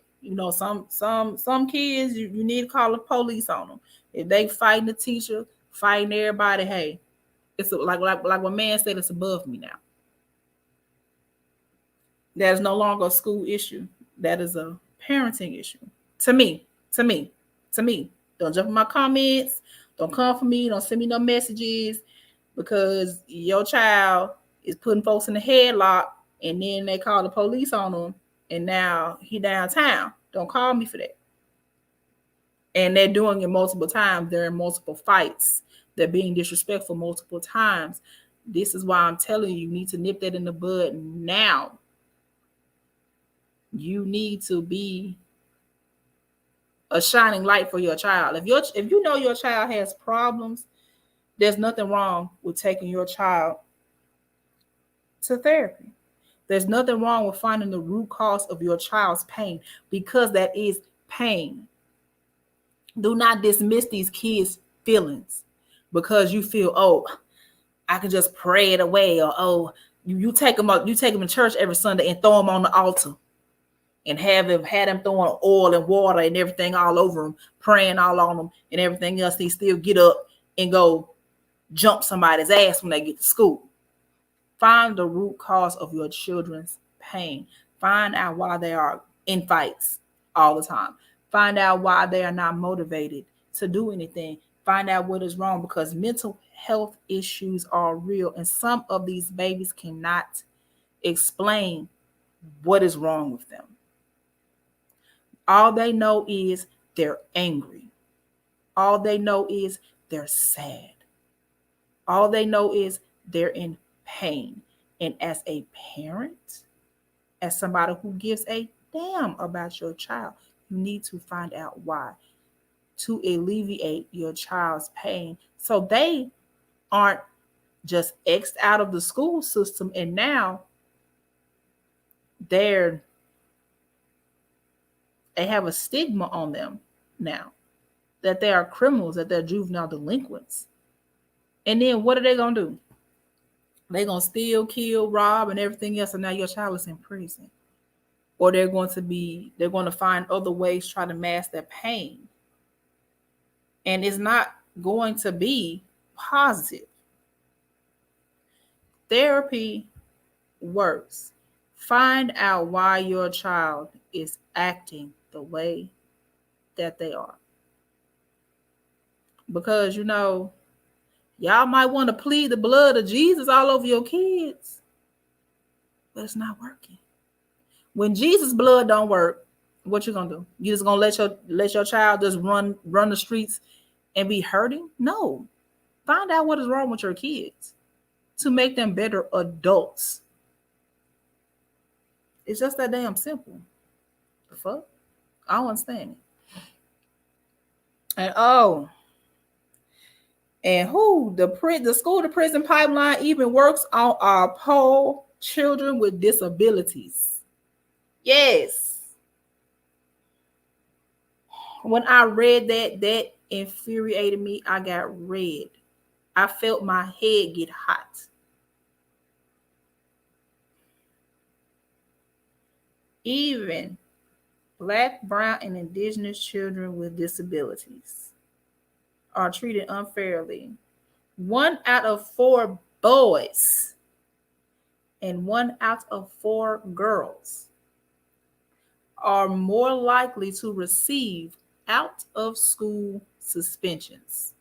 Some kids, you need to call the police on them. If they fighting the teacher, fighting everybody, hey, it's like what man said, it's above me now. That is no longer a school issue. That is a parenting issue. To me. Don't jump in my comments. Don't come for me. Don't send me no messages, because your child is putting folks in the headlock, and then they call the police on them, and now he downtown. Don't call me for that. And they're doing it multiple times. They're in multiple fights. They're being disrespectful multiple times. This is why I'm telling you need to nip that in the bud now. You need to be a shining light for your child. If you know your child has problems, there's nothing wrong with taking your child to therapy. There's nothing wrong with finding the root cause of your child's pain, because that is pain. Do not dismiss these kids' feelings because you feel, oh, I can just pray it away, or oh, you take them to church every Sunday and throw them on the altar and had them throwing oil and water and everything all over them, praying all on them and everything else. They still get up and go jump somebody's ass when they get to school. Find the root cause of your children's pain. Find out why they are in fights all the time. Find out why they are not motivated to do anything. Find out what is wrong, because mental health issues are real, and some of these babies cannot explain what is wrong with them. All they know is they're angry. All they know is they're sad. All they know is they're in pain. And as a parent, as somebody who gives a damn about your child, you need to find out why, to alleviate your child's pain, so they aren't just X'd out of the school system and now they have a stigma on them now. that they are criminals, that they're juvenile delinquents. And then what are they going to do? They're going to steal, kill, rob, and everything else. And now your child is in prison. Or they're going to find other ways to try to mask their pain. And it's not going to be positive. Therapy works. Find out why your child is acting the way that they are. Because, y'all might want to plead the blood of Jesus all over your kids, but it's not working. When Jesus' blood don't work, what you gonna do? You just gonna let your child just run the streets and be hurting? No. Find out what is wrong with your kids to make them better adults. It's just that damn simple. The fuck? I don't understand it. The school to prison pipeline even works on our poor children with disabilities. Yes. When I read that infuriated me. I got red. I felt my head get hot. Even Black, brown, and indigenous children with disabilities are treated unfairly. 1 out of 4 boys and 1 out of 4 girls are more likely to receive out of school suspensions.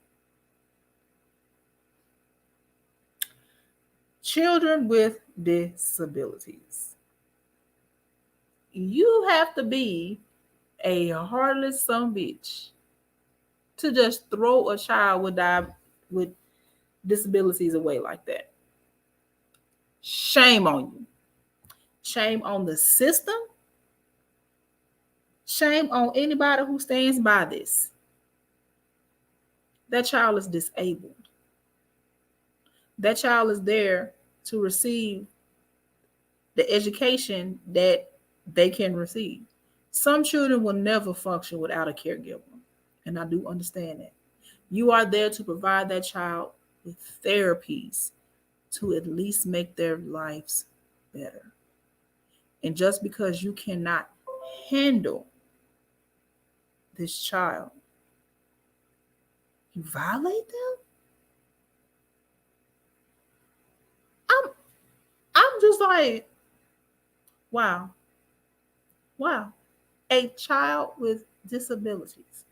Children with disabilities. You have to be a heartless son bitch to just throw a child with disabilities away like that. Shame on you. Shame on the system. Shame on anybody who stands by this. That child is disabled. That child is there to receive the education that they can receive. Some children will never function without a caregiver, and I do understand that. You are there to provide that child with therapies to at least make their lives better. And just because you cannot handle this child, you violate them? I'm just like, wow. A child with disabilities.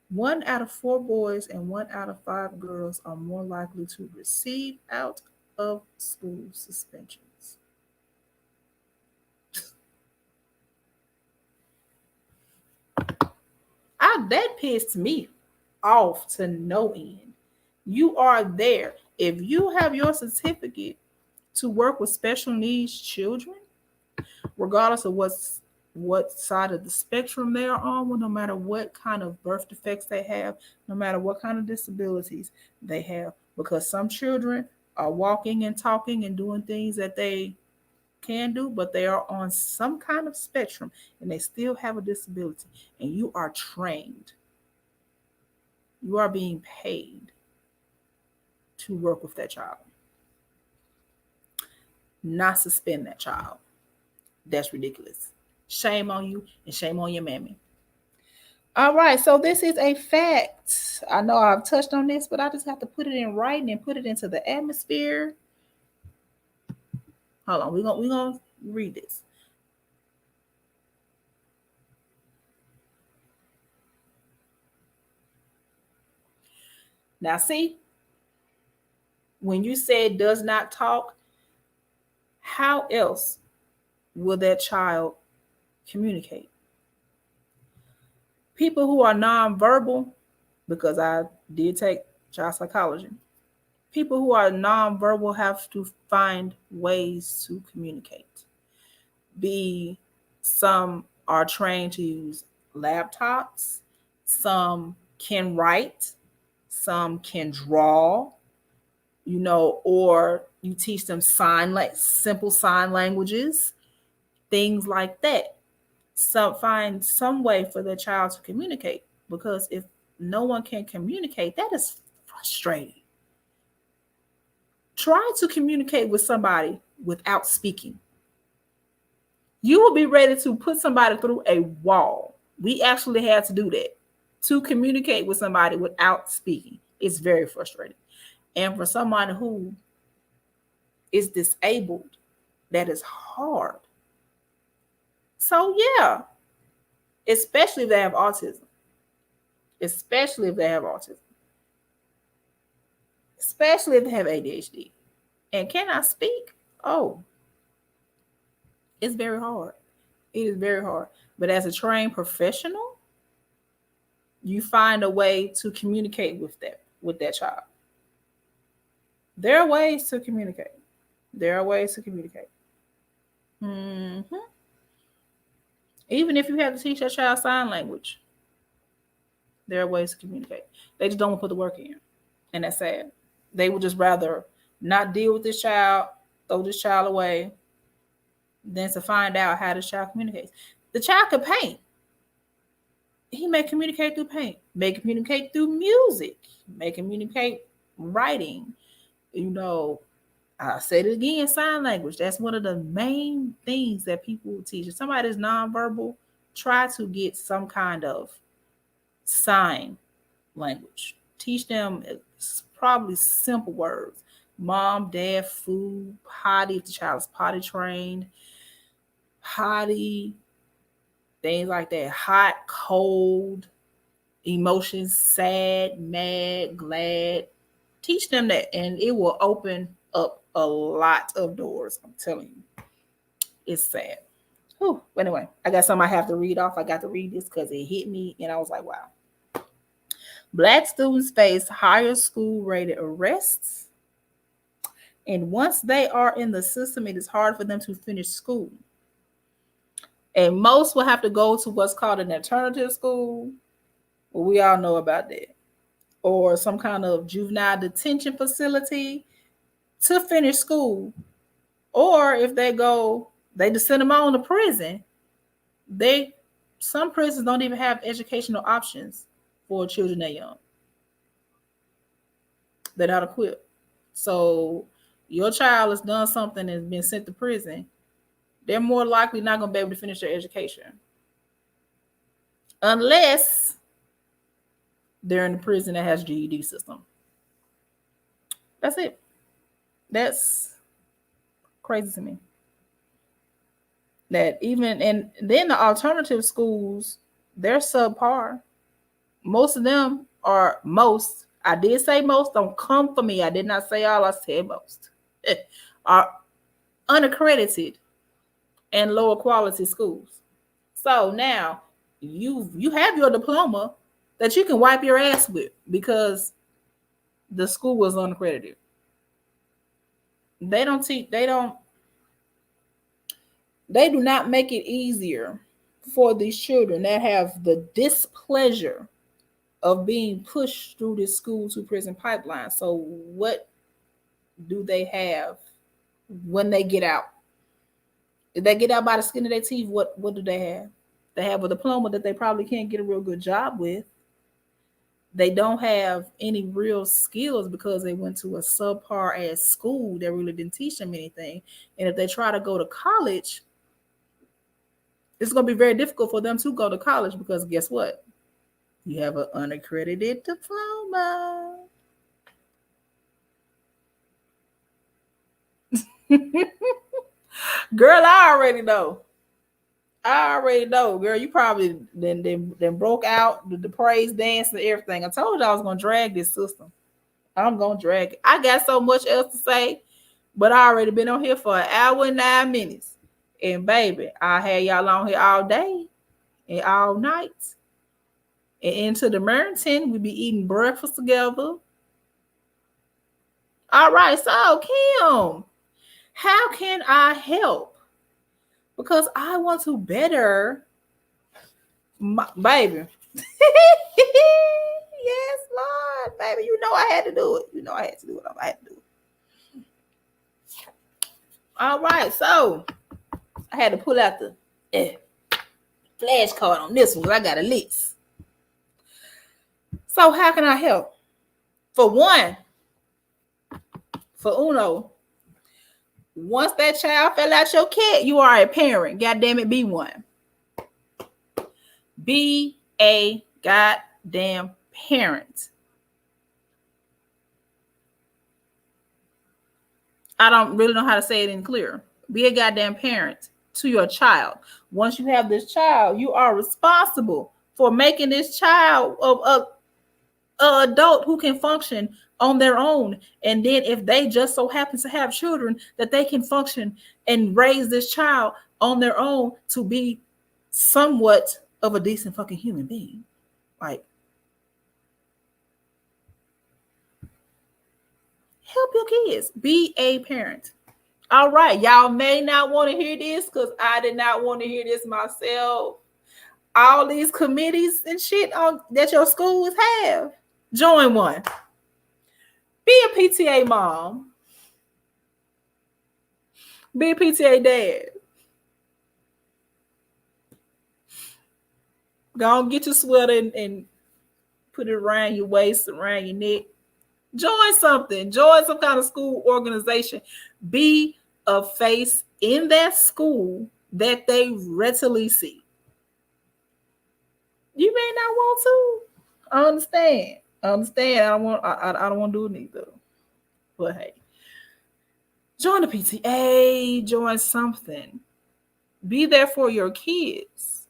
1 out of 4 boys and 1 out of 5 girls are more likely to receive out of school suspensions. That pissed me off to no end. You are there. If you have your certificate to work with special needs children, regardless of what side of the spectrum they are on, no matter what kind of birth defects they have, no matter what kind of disabilities they have, because some children are walking and talking and doing things that they can do, but they are on some kind of spectrum and they still have a disability, and you are trained. You are being paid to work with that child, not suspend that child. That's ridiculous. Shame on you and shame on your mammy. All right, so this is a fact. I know I've touched on this, but I just have to put it in writing and put it into the atmosphere. Hold on, we're gonna read this. Now, see, when you said does not talk, how else will that child communicate? People who are nonverbal, because I did take child psychology, people who are nonverbal have to find ways to communicate. Some are trained to use laptops, some can write, some can draw, or you teach them simple sign languages, things like that. So find some way for the child to communicate, because if no one can communicate. That is frustrating. Try to communicate with somebody without speaking. You will be ready to put somebody through a wall. We actually had to do that to communicate with somebody without speaking. It's very frustrating. And for someone who is disabled, that is hard. So yeah, especially if they have autism. Especially if they have autism. Especially if they have ADHD. And cannot speak. Oh, it's very hard. It is very hard. But as a trained professional, you find a way to communicate with that child. There are ways to communicate. There are ways to communicate. Mm-hmm. Even if you have to teach that child sign language, there are ways to communicate. They just don't want to put the work in. And that's sad. They would just rather not deal with this child, throw this child away, than to find out how this child communicates. The child can paint. He may communicate through paint, may communicate through music, may communicate writing. You know, I said it again, sign language. That's one of the main things that people will teach. If somebody is nonverbal, try to get some kind of sign language. Teach them probably simple words. Mom, dad, food, potty, if the child is potty trained, potty, things like that. Hot, cold, emotions, sad, mad, glad. Teach them that, and it will open up a lot of doors. I'm telling you. It's sad. Whew. But anyway, I got something I have to read off. I got to read this because it hit me, and I was like, wow. Black students face higher school rated arrests. And once they are in the system, it is hard for them to finish school. And most will have to go to what's called an alternative school. Well, we all know about that. Or some kind of juvenile detention facility to finish school. Or if they go, they just send them on to prison. Some prisons don't even have educational options for children that young. They're not equipped. So your child has done something and has been sent to prison, they're more likely not going to be able to finish their education. Unless they're in a prison that has GED system. That's it. That's crazy to me. That even, and then the alternative schools, they're subpar. Most of them are I did say most, don't come for me. I did not say all, I said most. Are unaccredited and lower quality schools. So now you have your diploma that you can wipe your ass with because the school was unaccredited. They do not make it easier for these children that have the displeasure of being pushed through this school to prison pipeline. So what do they have when they get out? If they get out by the skin of their teeth, what do they have? They have a diploma that they probably can't get a real good job with. They don't have any real skills because they went to a subpar ass school that really didn't teach them anything. And if they try to go to college, it's going to be very difficult for them to go to college because guess what? You have an unaccredited diploma. Girl, I already know. Girl. You probably then broke out the praise dance and everything. I told you I was gonna drag this system. I'm gonna drag it. I got so much else to say, but I already been on here for an hour and 9 minutes. And baby, I had y'all on here all day and all night. And into the mountain, we be eating breakfast together. All right, so Kim, how can I help? Because I want to better my baby. Yes, Lord, baby. You know I had to do it. I had to do it. All right, so I had to pull out the flashcard on this one. I got a list. So how can I help? For one, for uno, once that child fell out your kid, you are a parent. God damn it, be one. Be a goddamn parent. I don't really know how to say it in clear. Be a goddamn parent to your child. Once you have this child, you are responsible for making this child a adult who can function on their own. And then if they just so happen to have children, that they can function and raise this child on their own to be somewhat of a decent fucking human being. Like, help your kids. Be a parent. All right, y'all may not want to hear this because I did not want to hear this myself. All these committees and shit that your schools have, join one. Be a PTA mom. Be a PTA dad. Go and get your sweater and put it around your waist, around your neck. Join something. Join some kind of school organization. Be a face in that school that they readily see. You may not want to. I understand. I don't want to do it neither. But hey, join the PTA. Join something. Be there for your kids.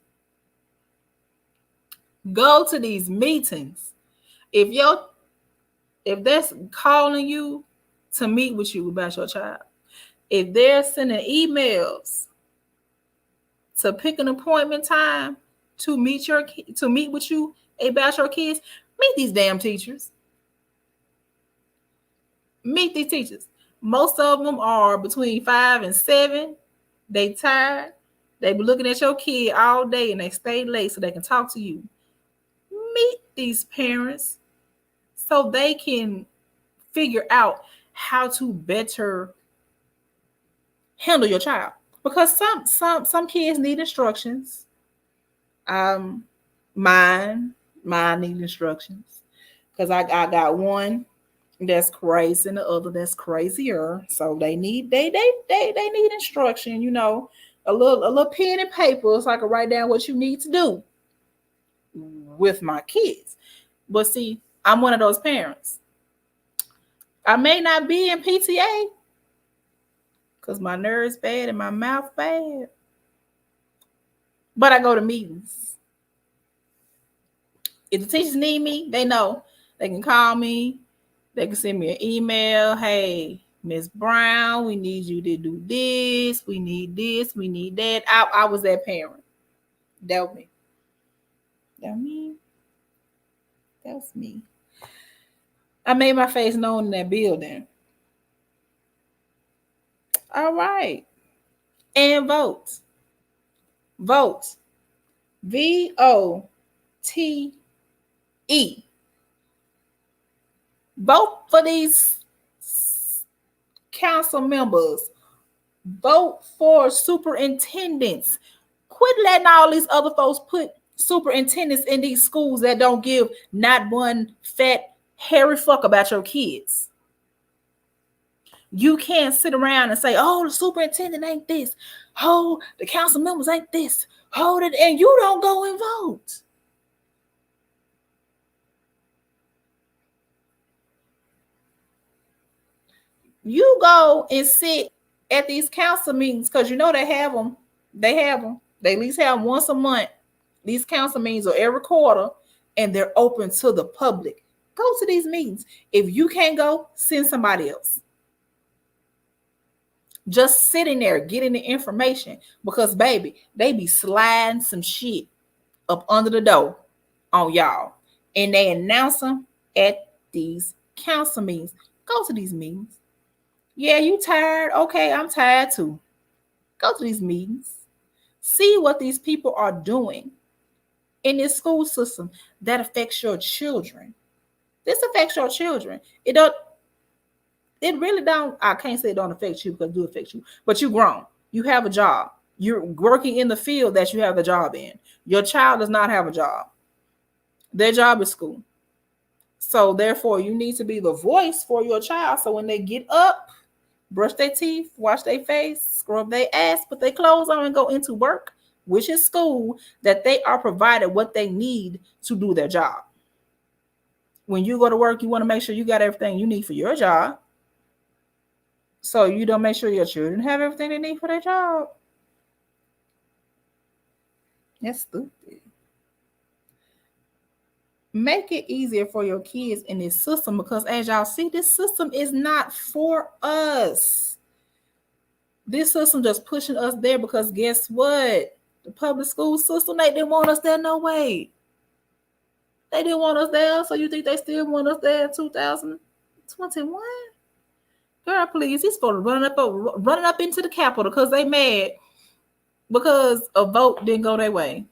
Go to these meetings. If they're calling you to meet with you about your child, if they're sending emails to pick an appointment time to meet with you about your kids, meet these damn teachers. Meet these teachers. Most of them are between 5 and 7. They tired. They be looking at your kid all day and they stay late so they can talk to you. Meet these parents so they can figure out how to better handle your child. Because some kids need instructions. Mine need instructions. Because I got one that's crazy and the other that's crazier. So they need instruction, a little pen and paper so I can write down what you need to do with my kids. But see, I'm one of those parents. I may not be in PTA because my nerves bad and my mouth bad, but I go to meetings. If the teachers need me, they know. They can call me. They can send me an email. Hey, Miss Brown, we need you to do this. We need this. We need that. I was that parent. That was me. That was me. I made my face known in that building. All right. And vote. Vote. VOTE. Vote for these council members. Vote for superintendents. Quit letting all these other folks put superintendents in these schools that don't give not one fat, hairy fuck about your kids. You can't sit around and say, oh, the superintendent ain't this. Oh, the council members ain't this. Hold it, and you don't go and vote. You go and sit at these council meetings because you know they have them. They have them. They at least have them once a month. These council meetings are every quarter, and they're open to the public. Go to these meetings. If you can't go, send somebody else. Just sitting there getting the information because, baby, they be sliding some shit up under the door on y'all. And they announce them at these council meetings. Go to these meetings. Yeah, you tired? Okay, I'm tired too. Go to these meetings. See what these people are doing in this school system that affects your children. This affects your children. It really don't. I can't say it don't affect you because it do affect you. But you're grown. You have a job. You're working in the field that you have the job in. Your child does not have a job. Their job is school. So therefore, you need to be the voice for your child. So when they get up, brush their teeth, wash their face, scrub their ass, put their clothes on, and go into work, which is school, that they are provided what they need to do their job. When you go to work, you want to make sure you got everything you need for your job. So you don't make sure your children have everything they need for their job. That's stupid. Make it easier for your kids in this system, because as y'all see, this system is not for us. This system just pushing us there because guess what? The public school system, they didn't want us there no way. They didn't want us there, so you think they still want us there in 2021? Girl, please, these folks running up into the Capitol because they mad because a vote didn't go their way.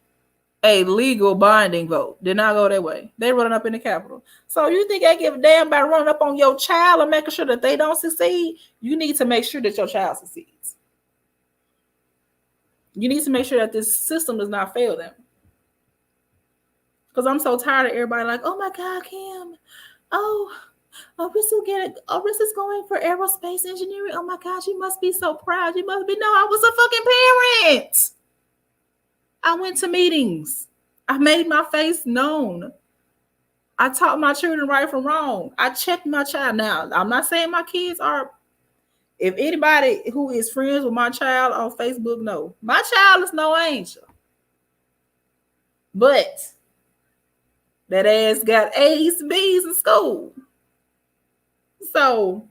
A legal binding vote did not go their way. They running up in the Capitol. So you think they give a damn about running up on your child and making sure that they don't succeed? You need to make sure that your child succeeds. You need to make sure that this system does not fail them. Because I'm so tired of everybody like, oh my God, Kim. Oh, Arissa's going for aerospace engineering. Oh my gosh, you must be so proud. You must be. No, I was a fucking parent. I went to meetings. I made my face known. I taught my children right from wrong. I checked my child. Now, I'm not saying my kids are. If anybody who is friends with my child on Facebook, no. My child is no angel. But that ass got A's, B's in school. So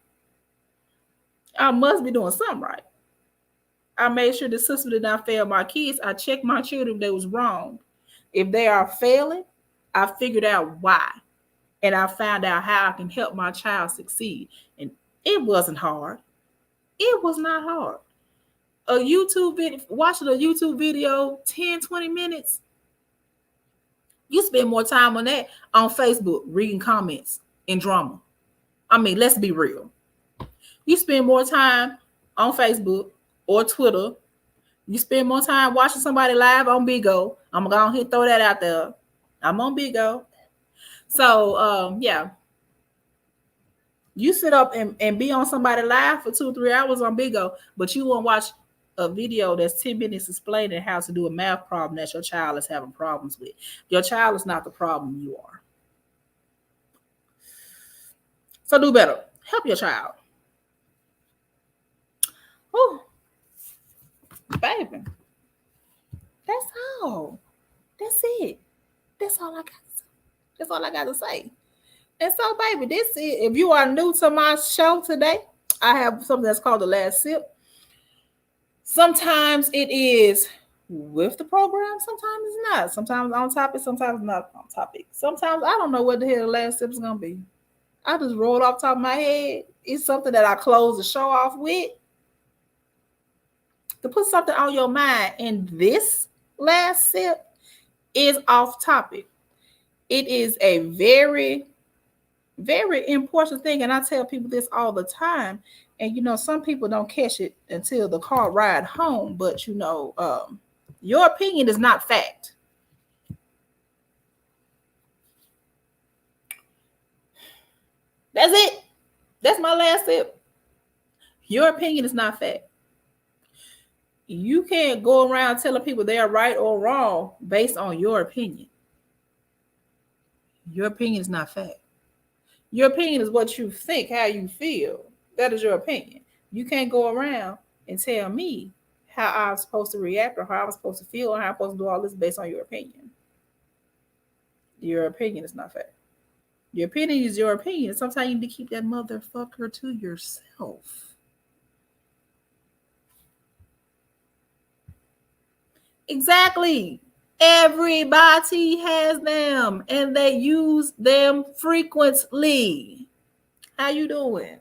I must be doing something right. I made sure the system did not fail my kids. I checked my children if they was wrong. If they are failing, I figured out why. And I found out how I can help my child succeed. And it wasn't hard. It was not hard. A YouTube video, watching a YouTube video 10, 20 minutes, you spend more time on that on Facebook, reading comments and drama. I mean, let's be real. You spend more time on Facebook or Twitter. You spend more time watching somebody live on Bigo. I'm going to go ahead and throw that out there. I'm on Bigo. So, yeah. You sit up and be on somebody live for 2 or 3 hours on Bigo, but you won't watch a video that's 10 minutes explaining how to do a math problem that your child is having problems with. Your child is not the problem, you are. So do better. Help your child. Oh, baby. That's all. That's it. That's all I got to say. That's all I got to say. And so, baby, this is, if you are new to my show today, I have something that's called The Last Sip. Sometimes it is with the program, sometimes it's not. Sometimes on topic, sometimes not on topic. Sometimes I don't know what the hell the last sip is going to be. I just rolled off the top of my head. It's something that I close the show off with. To put something on your mind, and this last sip is off topic. It is a very, very important thing, and I tell people this all the time. And you know, some people don't catch it until the car ride home. But you know, your opinion is not fact. That's it. That's my last sip. Your opinion is not fact. You can't go around telling people they are right or wrong based on your opinion. Your opinion is not fact. Your opinion is what you think, how you feel. That is your opinion. You can't go around and tell me how I'm supposed to react or how I'm supposed to feel or how I'm supposed to do all this based on your opinion. Your opinion is not fact. Your opinion is your opinion. Sometimes you need to keep that motherfucker to yourself. Exactly. Everybody has them and they use them frequently. How you doing?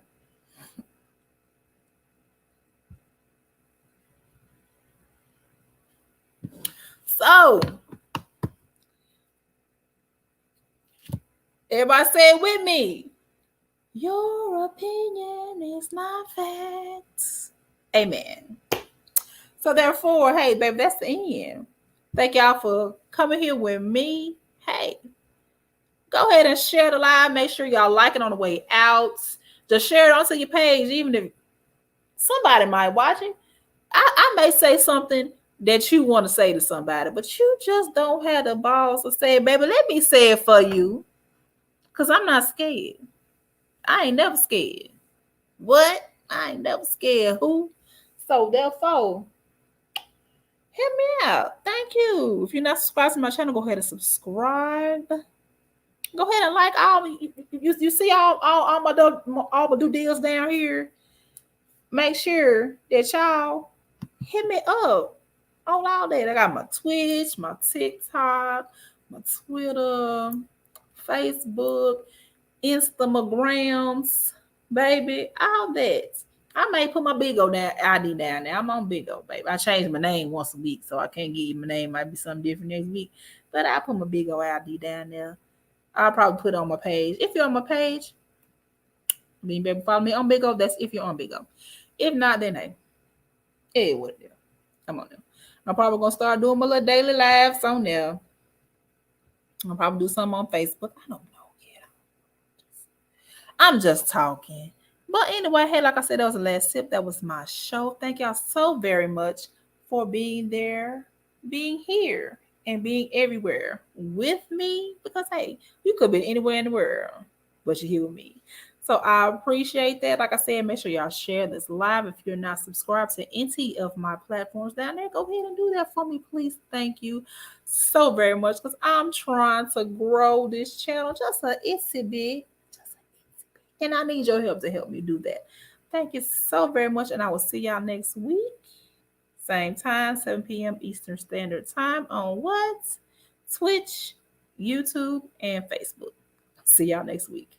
So, everybody say it with me. Your opinion is not facts. Amen. So therefore, hey, baby, that's the end. Thank y'all for coming here with me. Hey, Go ahead and share the live. Make sure y'all like it on the way out. Just share it onto your page, even if somebody might watch it. I may say something that you want to say to somebody, but you just don't have the balls to say it, baby. Let me say it for you. Because I'm not scared. I ain't never scared. What? I ain't never scared. Who? So therefore, hit me out. Thank you. If you're not subscribed to my channel, go ahead and subscribe. Go ahead and like all you see all my do deals down here. Make sure that y'all hit me up on all that. I got my Twitch, my TikTok, my Twitter, Facebook, Instagrams, baby, all that. I may put my Big O down ID down there. I'm on Big O, baby. I change my name once a week, so I can't give you my name. Might be something different next week, but I put my Big O ID down there. I'll probably put it on my page. If you're on my page, then baby, follow me on Big O. That's if you're on Big O. If not, then hey, what there? I'm on there. I'm probably gonna start doing my little daily lives on there. I'll probably do something on Facebook. I don't know yet. I'm just talking. But anyway, hey, like I said, that was the last sip. That was my show. Thank y'all so very much for being there, being here, and being everywhere with me. Because hey, you could be anywhere in the world, but you're here with me. So I appreciate that. Like I said, make sure y'all share this live. If you're not subscribed to any of my platforms down there, go ahead and do that for me, please. Thank you so very much, because I'm trying to grow this channel just a itsy bit. And I need your help to help me do that. Thank you so very much. And I will see y'all next week. Same time, 7 p.m. Eastern Standard Time on what? Twitch, YouTube, and Facebook. See y'all next week.